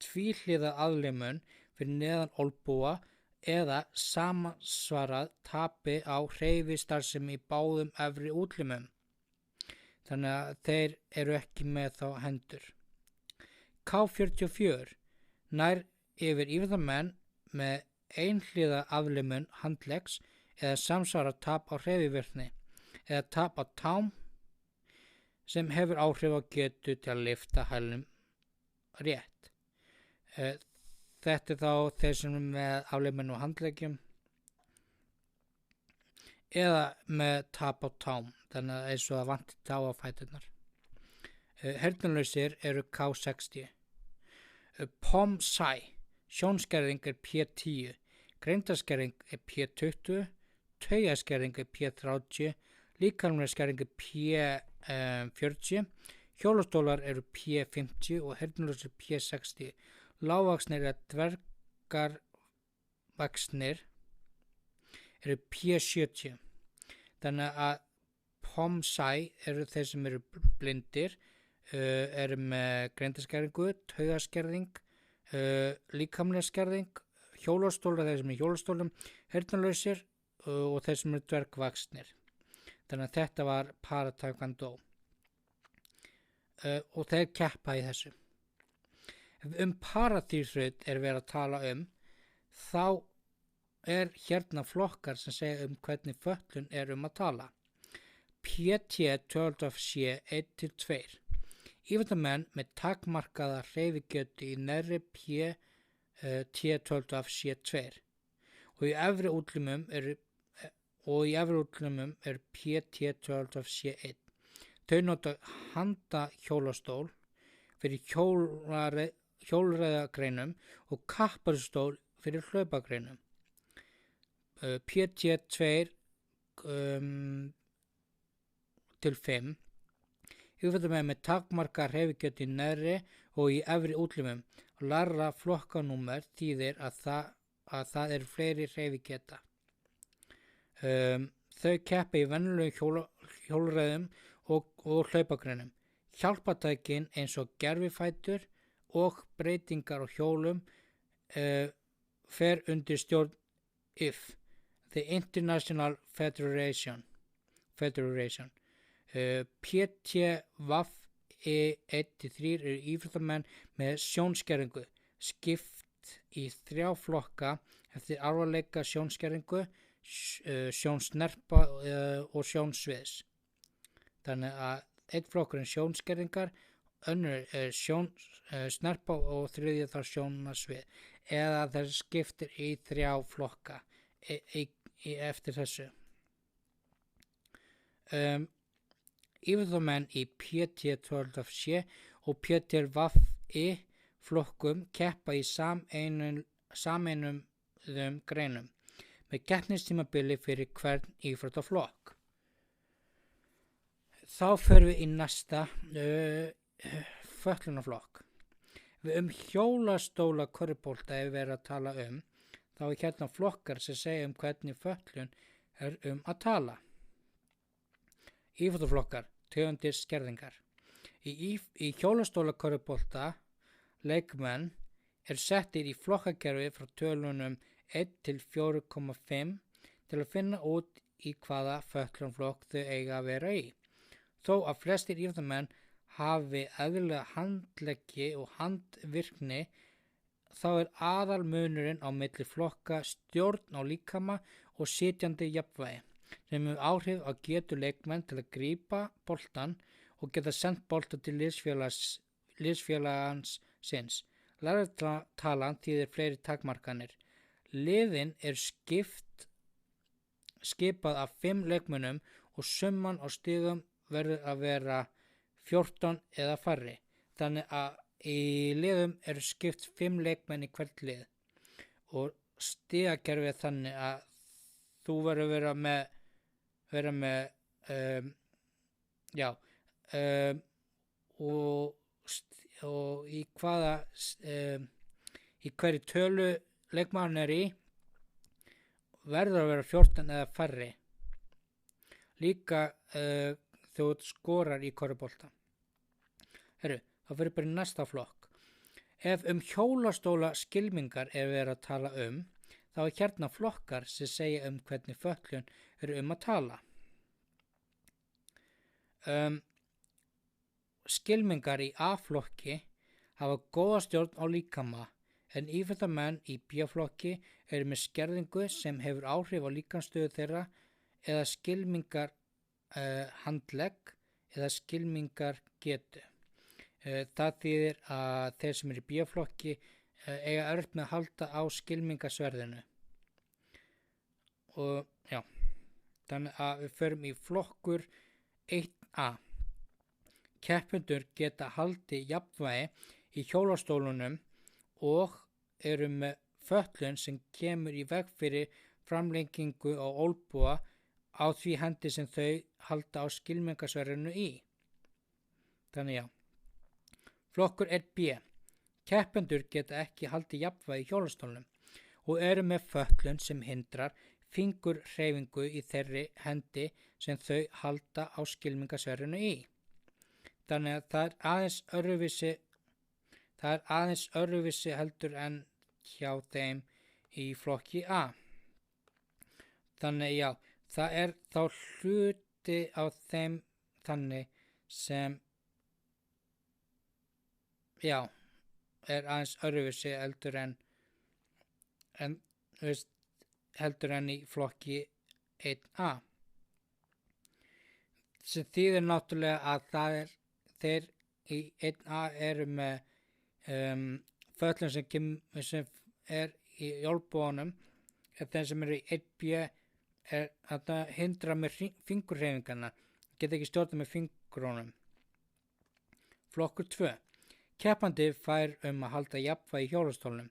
tvíhliða aðlimun fyrir neðan olnboga eða samansvarað tapi á hreyfistarfsemi í báðum efri útlimum. Þannig að þeir eru ekki með þá hendur. K44 nær yfir íþróttamenn með einhliða aflimun handleggs eða samsvarað tap á hreyfivirkni eða tap á tám sem hefur áhrif á getu til að lyfta hælnum rétt. Þetta þá þeir sem er með aflimun og handleggjum eða með tap á tám, þannig að eins og það vanti tá á fæturnar. Heyrnarlausir eru K60. POMSAI, sjónskerðing er P10, greindarskerðing er P20, taugaskerðing er P30, líkamleg skerðing er P40, hjólastólar eru P50 og heyrnarlausir P60. Lágvaxnir eða dvergarvaxnir eru P70. Þannig að POMSAI eru þeir sem eru blindir, eru með greindarskerðingu, taugaskerðing, líkamleg skerðing, hjólastólar þeir sem eru hjólastólum, heyrnarlausir og þeir sem eru dvergvaxnir. Þannig að þetta var para-taekwondo og þeir keppa í þessu. Paraþýrþraut er verið að tala þá er hérna flokkar sem segja hvernig fötlun er að tala. PT 12C 1-2. Íþróttamenn með takmarkaða hreyfigetu í neðri PT 12C 2 og í efri útlimum er PT 12C 1. Þau nota handahjólastól fyrir hjólreiðagreinum og kapparstól fyrir hlaupagreinum. PT 2-5 Íþróttamenn með takmarkaða hreyfigetu í neðri og í efri útlimum og lægra flokkanúmer þýðir að það eru fleiri hreyfigeta. Þau keppa í venjulegum hjólreiðum og hlaupagreinum. Hjálpartækin eins og gervifætur og breytingar á hjólum fer undir stjórn IF, the International Federation. PT-VAF-E 1-3 eru íþróttamenn með sjónskerðingu, skipt í 3 flokka eftir alvarleika sjónskerðingu, sjónsnerpa og sjónsviðs. Þannig að einn flokkur er sjónskerðingar, önnur er sjónsnerpa og þriðja þar sjónasvið, eða þeir skiptir í 3 flokka eftir þessu. Íþróttamenn í PT-12C og PT-VAF-E flokkum keppa í sameinum greinum með keppnistímabili fyrir hvern íþróttaflokk. Þá förum við í næsta fötlunarflokk. Hjólastóla körfubolta er verið að tala þá er hérna flokkar sem segja hvernig fötlun er að tala. Íþróttaflokkar, tegundir skerðingar. Í hjólastóla körfubolta leikmenn er settir í flokkakerfi frá tölunum 1 til 4,5 til að finna út í hvaða fötlunarflokk þau eiga að vera í. Þó að flestir íþróttamenn hafi eðlilega handleggi og handvirkni, þá er aðalmunurinn á milli flokka stjórn á líkama og sitjandi jafnvægi, sem hefur áhrif á getu leikmenn til að grípa boltann og geta sendt bolta til liðsfélagans síns. Lægðartalan þýðir fleiri takmarkanir. Liðin er skipað af 5 leikmönnum og summan á stigum verður að vera 14 eða færri. Þannig að í liðum eru skipt 5 leikmenn í hvert lið og stigakerfið þannig að þú verður að vera með 5 og í hverju tölu leikmaðurinn í verður að vera 14 eða færri. Líka þegar þú skorar í körfubolta. Þá fyrir bara í næsta flokk. Ef hjólastóla skylmingar er verið að tala þá er hérna flokkar sem segja hvernig fötlun eru að tala. Skylmingar í A-flokki hafa góða stjórn á líkama, en íþróttamenn í B-flokki eru með skerðingu sem hefur áhrif á líkamsstöðu þeirra eða skylmingar handlegg eða skylmingar getu. Það þýðir að þeir sem eru í B-flokki eiga erfitt með að halda á skylmingasverðinu. Og já, þannig að við förum í flokkur 1A. Keppendur geta haldið jafnvægi í hjólastólunum og eru með fötlun sem kemur í veg fyrir framlengingu á olnboga á því hendi sem þau halda á skylmingasverðinu í. Þannig já. Flokkur 1B. Keppendur geta ekki haldið jafnvægi í hjólastólnum og eru með fötlun sem hindrar fingurhreyfingu í þeirri hendi sem þau halda á skylmingasverðinu í. Þannig að það er aðeins öðruvísi heldur en hjá þeim í flokki A. Þannig já, það er þá hluti á þeim þannig sem já, er aðeins öðruvísi heldur en í flokki 1A. Sem þýðir náttúrulega að þeir í 1A eru með fötlun sem er í olnboganum, en þeir sem eru í 1B er að það hindra með fingurhreyfingarna, geta ekki stjórna með fingrunum. Flokkur 2. Keppandi fær að halda jafnvægi í hjólastólnum.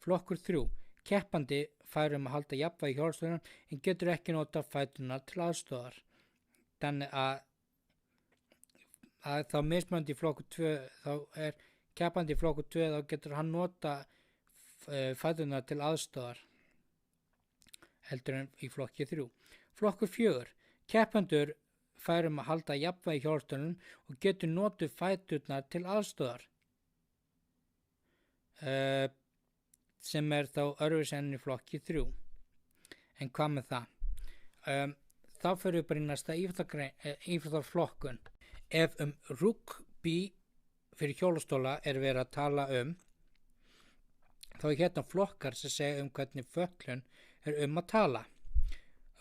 Flokkur 3. Keppandi fær að halda jafnvægi í hjólastólnum en getur ekki nota fæturna til aðstoðar. Þannig að þá mismunandi í flokkur 2, þá er keppandi í flokkur 2, þá getur hann nota fæturna til aðstoðar heldur en í flokki 3. Flokkur 4. Keppendur fær að halda jafnvægi í hjólastólnum og getur notað fæturna til aðstoðar. Sem er þá öðruvísi en í flokki 3. En hvað með það? Þá fyrir við bara í næsta íþróttaflokkun. Ef rugby fyrir hjólastóla er verið að tala þá er hérna flokkar sem segja hvernig fötlun er að tala.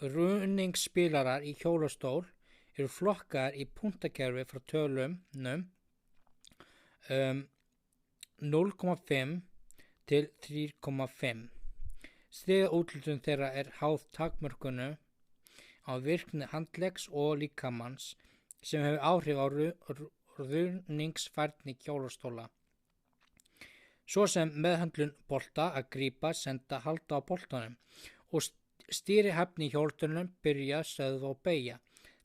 Ruðningsspilarar í hjólastól eru flokkar í punktakerfi frá tölunum 0,5 til 3,5. Stigaúthlutun þeirra er háð takmörkunum á virkni handleggs og líkamans sem hefur áhrif á ruðningsfærni hjólastóla. Svo sem meðhöndlun bolta, að grípa, senda, halda á boltanum og stýrihæfni í hjólastólnum, byrja, stöðva og beygja,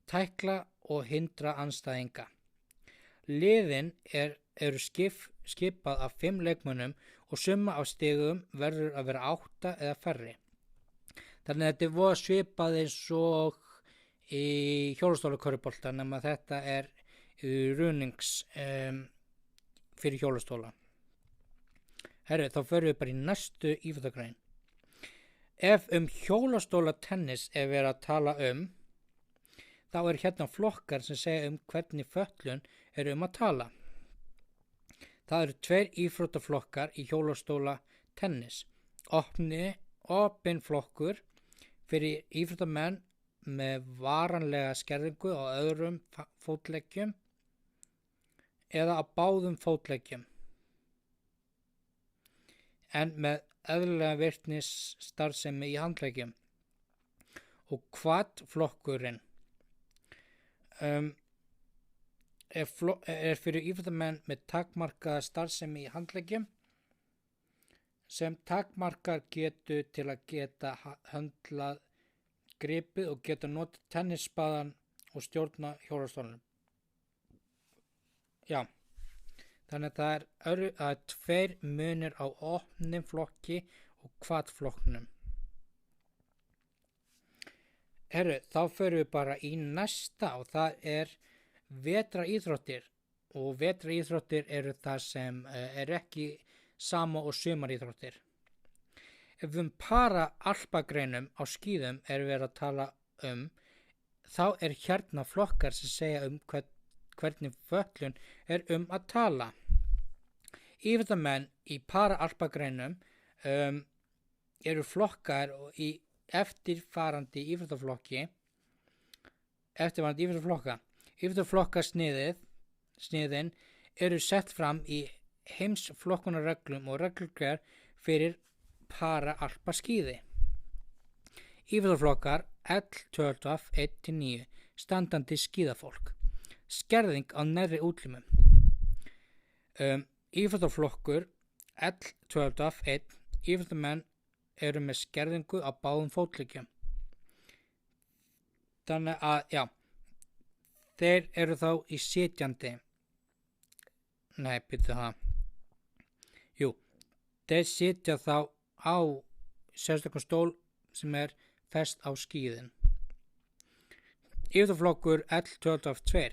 tækla og hindra andstæðinga. Liðin eru skipað af 5 leikmönnum og summa af stigum verður að vera 8 eða færri. Þannig að þetta er voða svipað eins og í hjólastólakörfubolta, nema þetta er ruðnings fyrir hjólastóla. Þá förum við bara í næstu íþróttagrein. Ef hjólastólatennis er verið að tala þá er hérna flokkar sem segja hvernig fötlun er að tala. Það eru 2 íþróttaflokkar í hjólastólatennis. Opinn flokkur fyrir íþróttamenn með varanlega skerðingu á öðrum fótleggjum eða á báðum fótleggjum, en með eðlilega virknisstarfsemi í handleggjum. Og quad-flokkurinn er fyrir íþróttamenn með takmarkaða starfsemi í handleggjum sem takmarkar getu til að geta höndlað gripið og geta notað tennisspaðan og stjórna hjólastólnum. Já, Þannig að það er tveir munir á opnum flokki og hvatflokknum. Þá förum við bara í næsta og það er vetraríþróttir. Og vetraríþróttir eru það sem er ekki sama og sumaríþróttir. Ef við para alpagreinum á skíðum erum við að tala þá er hérna flokkar sem segja hvernig fötlun er að tala. Íþróttamenn í para alpagreinum eru flokkar í eftirfarandi íþróttaflokka. Íþróttaflokkasniðin eru sett fram í heimsflokkunarreglum og reglugerð fyrir para alpaskíði. Íþróttaflokkar L12 1-9 standandi skíðafólk. Skerðing á neðri útlimum. Íþróttaflokkur L12 1 íþróttamenn eru með skerðingu á báðum fótleggjum. Þannig að þeir eru þá í sitjandi. Þeir sitja þá á sérstakum stól sem er fest á skíðin. Íþróttaflokkur L12 2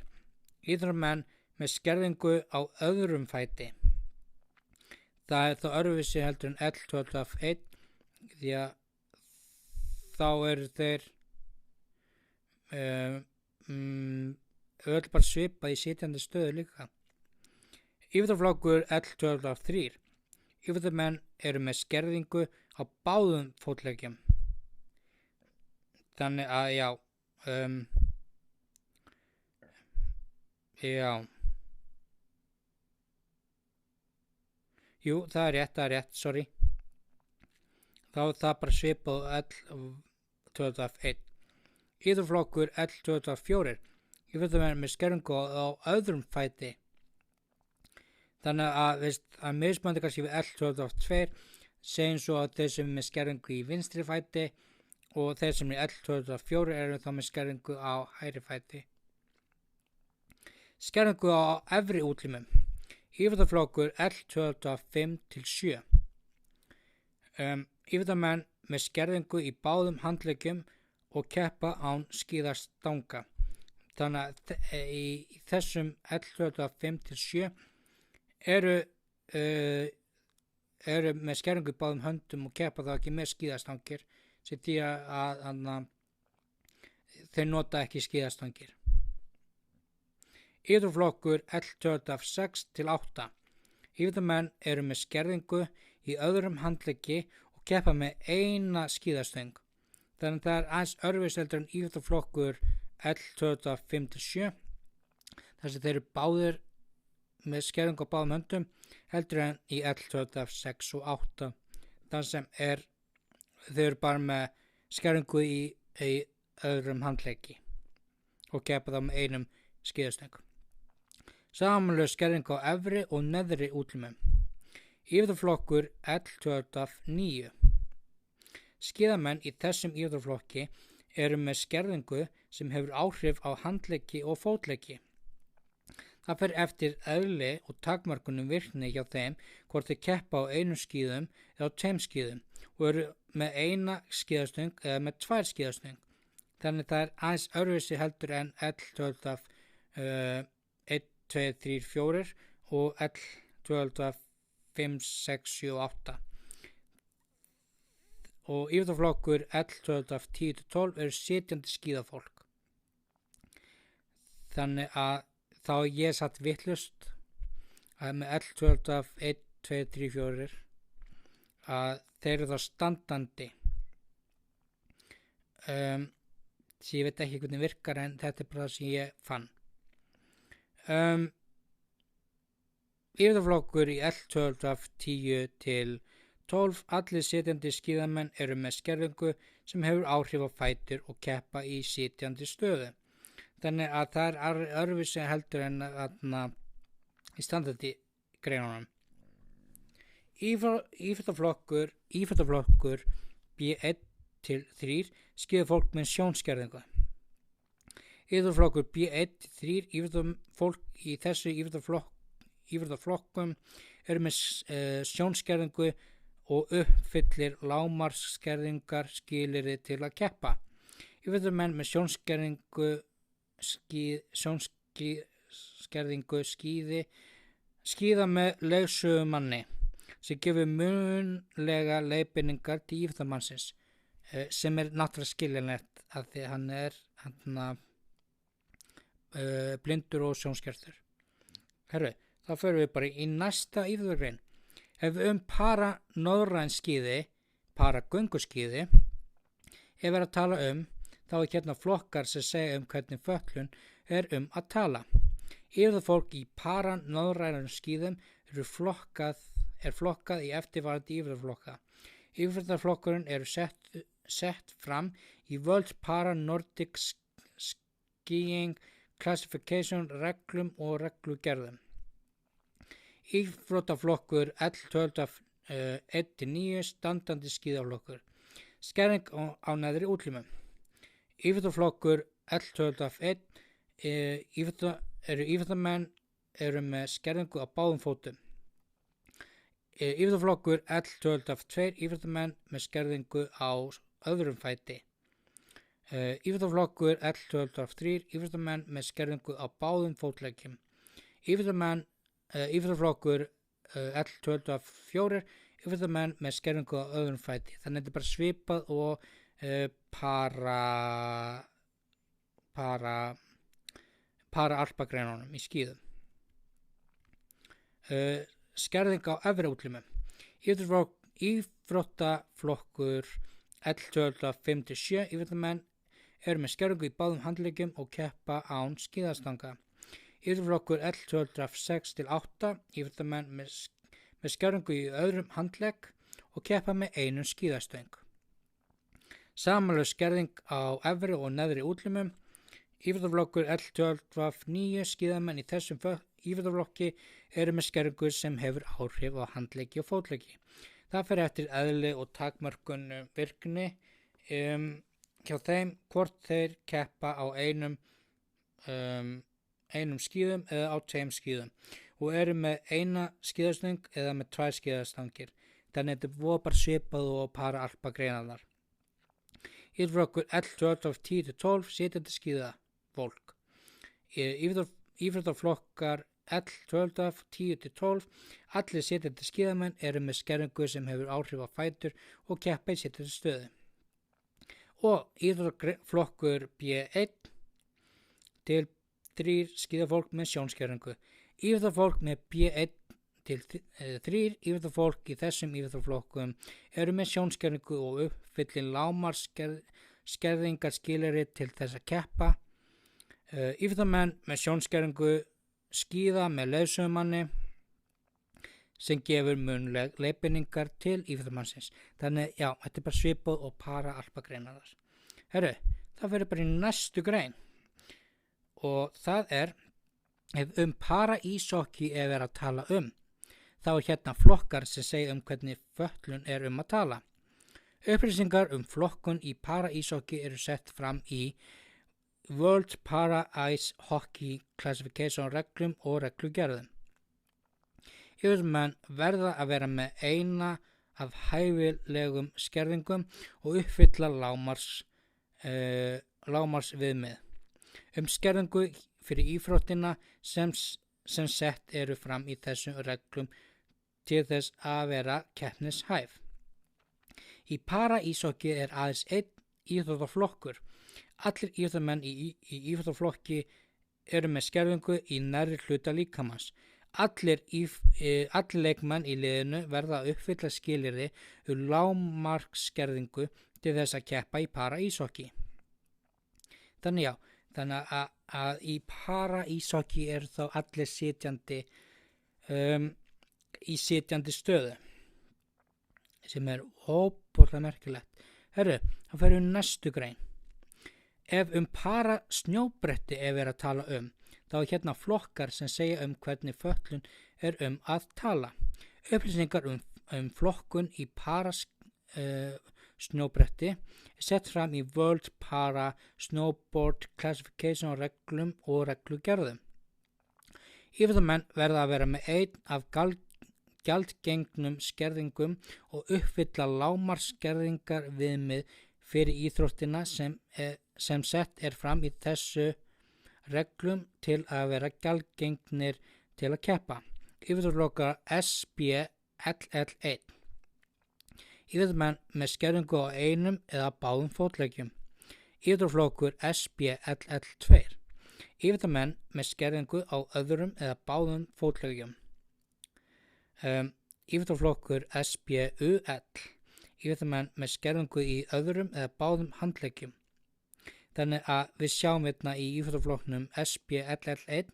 íþróttamenn með skerðingu á öðrum fæti. Það er þá öðruvísi heldur en L12 1 því að þá eru þeir öll bara svipað í sitjandi stöðu líka. Íþróttaflokkur L12 3 íþróttamenn eru með skerðingu á báðum fótleggjum. Þannig að það er rétt, sorry. Þá er það bara svipað L12 1. Íþróttaflokkur L12 4 íþróttamenn með skerðingu á öðrum fæti. Þannig að mismunandi kannski við L12 2 segjum svo að þeir sem er með skerðingu í vinstri fæti og þeir sem er L12 4 eru þá með skerðingu á hægri fæti. Skerðingu á efri útlimum. Íþróttaflokkur L12 5-7 íþróttamenn með skerðingu í báðum handleggjum og keppa án skíðastanga. Þannig að í þessum L12 5-7 eru með skerðingu í báðum höndum og keppa þá ekki með skíðastangir sem því að þeir nota ekki skíðastangir. Íþróttaflokkur L12 6-8 íþróttamenn eru með skerðingu í öðrum handleggi og keppa með eina skíðastöng. Þannig að það er aðeins öðruvísi en íþróttaflokkur L12 5-7 þar sem þeir eru báðir með skerðingu á báðum höndum heldur en í L12 6 og 8 þar sem þeir eru bara með skerðingu í öðrum handleggi og keppa þá með einum skíðastöng. Samanlög skerðingu á efri og neðri útlimum. Íþróttaflokkur L12 9 skíðamenn í þessum íþróttaflokki eru með skerðingu sem hefur áhrif á handleggi og fótleggi. Það fer eftir eðli og takmörkunum virkni hjá þeim hvort þeir keppa á einum skíðum eða á tveim skíðum og eru með eina skíðastöng eða með tvær skíðastöng. Þannig það er aðeins öðruvísi heldur en L12 1, 2, 3, 4 og L12 5, 6, 7 og 8. Og íþróttaflokkur L12 10-12 eru sitjandi skíðafólk. Þannig að þá ég satt vitlaust að með L12 1, 2, 3, 4 að þeir eru þá standandi. Því ég veit ekki hvernig virkar en þetta er bara það sem ég fann. Íþróttaflokkur í L12 10-12 allir sitjandi skíðamenn eru með skerðingu sem hefur áhrif á fætur og keppa í sitjandi stöðu. Þannig að það er öðruvísi heldur en í standandi greinunum. Íþróttaflokkur B1-3 skíðafólk með sjónskerðingu. Íþróttaflokkur B1-3 íþróttafólk í þessu íþróttaflokkum eru með sjónskerðingu og uppfyllir lágmarksskerðingar skilyrði til að keppa. Íþróttamenn með sjónskerðingu skíða með leiðsögumanni sem gefur munnlega leiðbeiningar til íþróttamannsins, sem náttúrulega skiljanlegt af því hann er blindur og sjónskertur. Þá förum við bara í næsta íþróttagrein. Ef paranorræn skíði, paragönguskíði, ef að tala þá er hérna flokkar sem segja hvernig fötlun er að tala. Íþróttafólk í paranorrænum skíðum er flokkað í eftirfarandi íþróttaflokka. Íþróttaflokkurinn eru sett fram í World Para-Nordic Skiing Classification reglum og reglugerðum. Íþróttaflokkur L12-1-9 standandi skíðaflokkur. Skerðing á neðri útlimum. Íþróttaflokkur L12-1 íþróttamenn eru með skerðingu á báðum fótum. Íþróttaflokkur L12-2 íþróttamenn með skerðingu á öðrum fæti. Íþróttaflokkur L12-3 íþróttamenn með skerðingu á báðum fótleggjum. Íþróttaflokkur L12-4 íþróttamenn með skerðingu á öðrum fæti. Þannig þetta er bara svipað og para alpagreinunum í skíðum. Skerðing á efri útlimum. Íþróttaflokkur L12-5-7 íþróttamenn eru með skerðingu í báðum handleggjum og keppa án skíðastanga. Íþróttaflokkur L12-6-8 íþróttamenn með skerðingu í öðrum handlegg og keppa með einum skíðastöng. Samanlög skerðing á efri og neðri útlimum. Íþróttaflokkur L12-9 skíðamenn í þessum íþróttaflokki eru með skerðingu sem hefur áhrif á handleggi og fótleggi. Það fer eftir eðli og takmörkun virkni hjá þeim hvort þeir keppa á einum skíðum eða á tveim skíðum og eru með eina skíðastöng eða með tvær skíðastangir. Þannig þetta er bara svipað og para alpagreinaðar. Íþróttaflokkur L12-10-12 sitjandi skíðafólk. Íþróttaflokkar L12-10-12 allir sitjandi skíðamenn eru með skerðingu sem hefur áhrif á fætur og keppa í sitjandi stöðu. Og íþróttaflokkur B1-3 skíðafólk með sjónskerðingu. Íþróttafólk með B1-3 íþróttafólk í þessum íþróttaflokkum eru með sjónskerðingu og uppfyllir lágmarksskerðingar skilyrði til þess að keppa. Íþróttamenn með sjónskerðingu skíða með leiðsögumanni sem gefur munnleg leiðbeiningar til íþróttamannsins. Þannig, já, þetta er bara svipað og para alpagreinaðar. Það fyrir bara í næstu grein. Og það er, ef para ísokki er verið að tala þá er hérna flokkar sem segja hvernig fötlun er að tala. Upplýsingar flokkun í para ísokki eru sett fram í World Para Ice Hockey Classification reglum og reglugerðum. Íþróttamenn verða að vera með eina af hæfilegum skerðingum og uppfylla lágmarksviðmið. Skerðingu fyrir íþróttina sem sett eru fram í þessum reglum til þess að vera keppnishæf. Í para ísokki er aðeins einn íþróttaflokkur. Allir íþróttamenn í íþróttaflokki eru með skerðingu í nærri hluta líkamans. Allir leikmenn í liðinu verða að uppfylla skilyrði lágmarksskerðingu til þess að keppa í para ísokki. Þannig að í para ísokki eru þá allir sitjandi í sitjandi stöðu sem er óborðlega merkilegt. Það fyrir næstu grein. Ef para snjóbretti er verið að tala þá er hérna flokkar sem segja hvernig fötlun er að tala. Upplýsingar flokkun í para snjóbretti sett fram í World Para Snowboard Classification reglum og reglugerðum. Íþróttamenn verða að vera með einn af gjaldgengnum skerðingum og uppfylla lágmarksskerðingar viðmið fyrir íþróttina sem sett er fram í þessu reglum til að vera gjaldgengnir til að keppa. Íþróttaflokkar SBLL1. Íþróttamenn með skerðingu á einum eða báðum fótleggjum. Íþróttaflokkur SBLL2. Íþróttamenn með skerðingu á öðrum eða báðum fótleggjum. Íþróttaflokkur SBUL. Íþróttamenn með skerðingu í öðrum eða báðum handleggjum. Þannig að við sjáum hérna í íþróttaflokknum SBLL1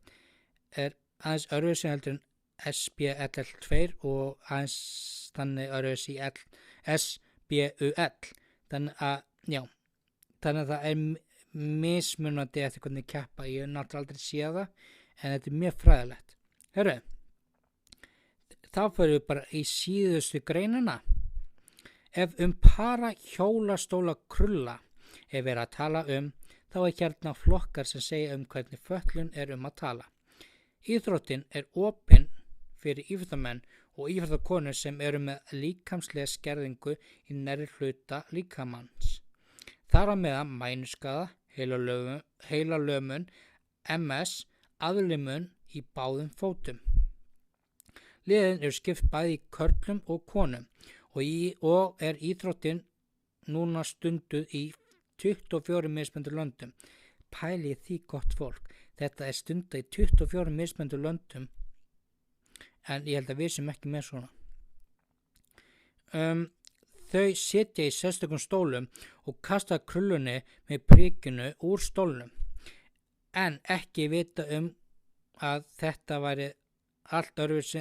er aðeins öðruvísi heldur en SBLL2 og aðeins þannig öðruvísi í SBUL. Þannig að það er mismunandi eftir hvernig keppa. Ég hef náttúrulega aldrei séð það, en þetta er mjög fræðilegt. Hörru, þá fyrir við bara í síðustu greinina. Ef para hjólastóla krulla er verið að tala þá er hérna flokkar sem segja hvernig fötlun er að tala. Íþróttin er opin fyrir íþróttamenn og íþróttakonur sem eru með líkamslega skerðingu í nærri hluta líkamans. Þar á meðal mænuskaða, heilalömun, MS, aðlimun í báðum fótum. Liðin eru skipt bæði í körlum og konum og er íþróttin núna stunduð í 24 mismunandi löndum. Pælið því gott fólk. Þetta er stundað í 24 mismunandi löndum, en ég held að við sem ekki með svona. Þau sitja í sérstökum stólum og kasta krullunni með prikinu úr stólnum, en ekki vita að þetta væri allt öðruvísi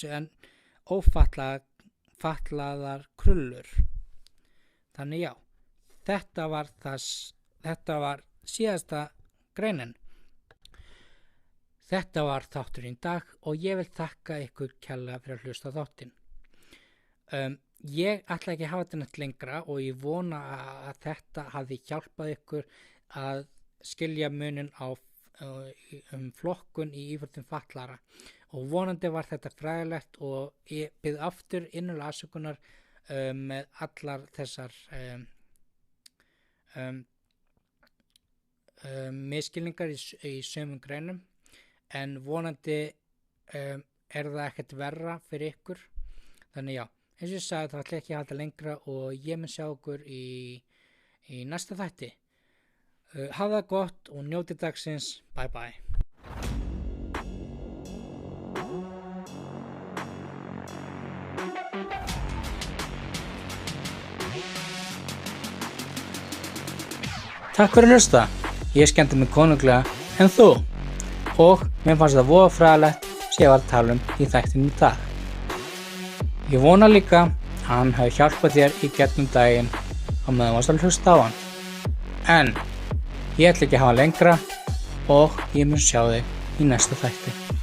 en ófatlaðar krullur. Þannig já, þetta var síðasta greinin. Þetta var þátturinn í dag og ég vil þakka ykkur kærlega fyrir að hlusta á þáttinn. Ég ætla ekki að hafa þetta neitt lengra og ég vona að þetta hafi hjálpað ykkur að skilja munin á flokkun í íþróttum fatlaðra. Og vonandi var þetta fræðilegt og ég bið aftur innilega afsökunar með allar þessar misskilningar í sömum greinum, en vonandi er það ekkert verra fyrir ykkur. Þannig já, eins og ég sagði, það ætla ekki að halda lengra og ég mun sjá ykkur í næsta þætti. Hafa það gott og njótið dagsins. Bye bye. Takk fyrir að hlusta. Ég skemmti mig konunglega en þú. Og mér fannst það voða fræðilegt sem ég var að tala í þættinum í dag. Ég vona líka að hann hafi hjálpað þér í gegnum daginn á meðan varst að hlusta á hann. En ég ætla ekki að hafa lengra og ég mun sjá þig í næsta þætti.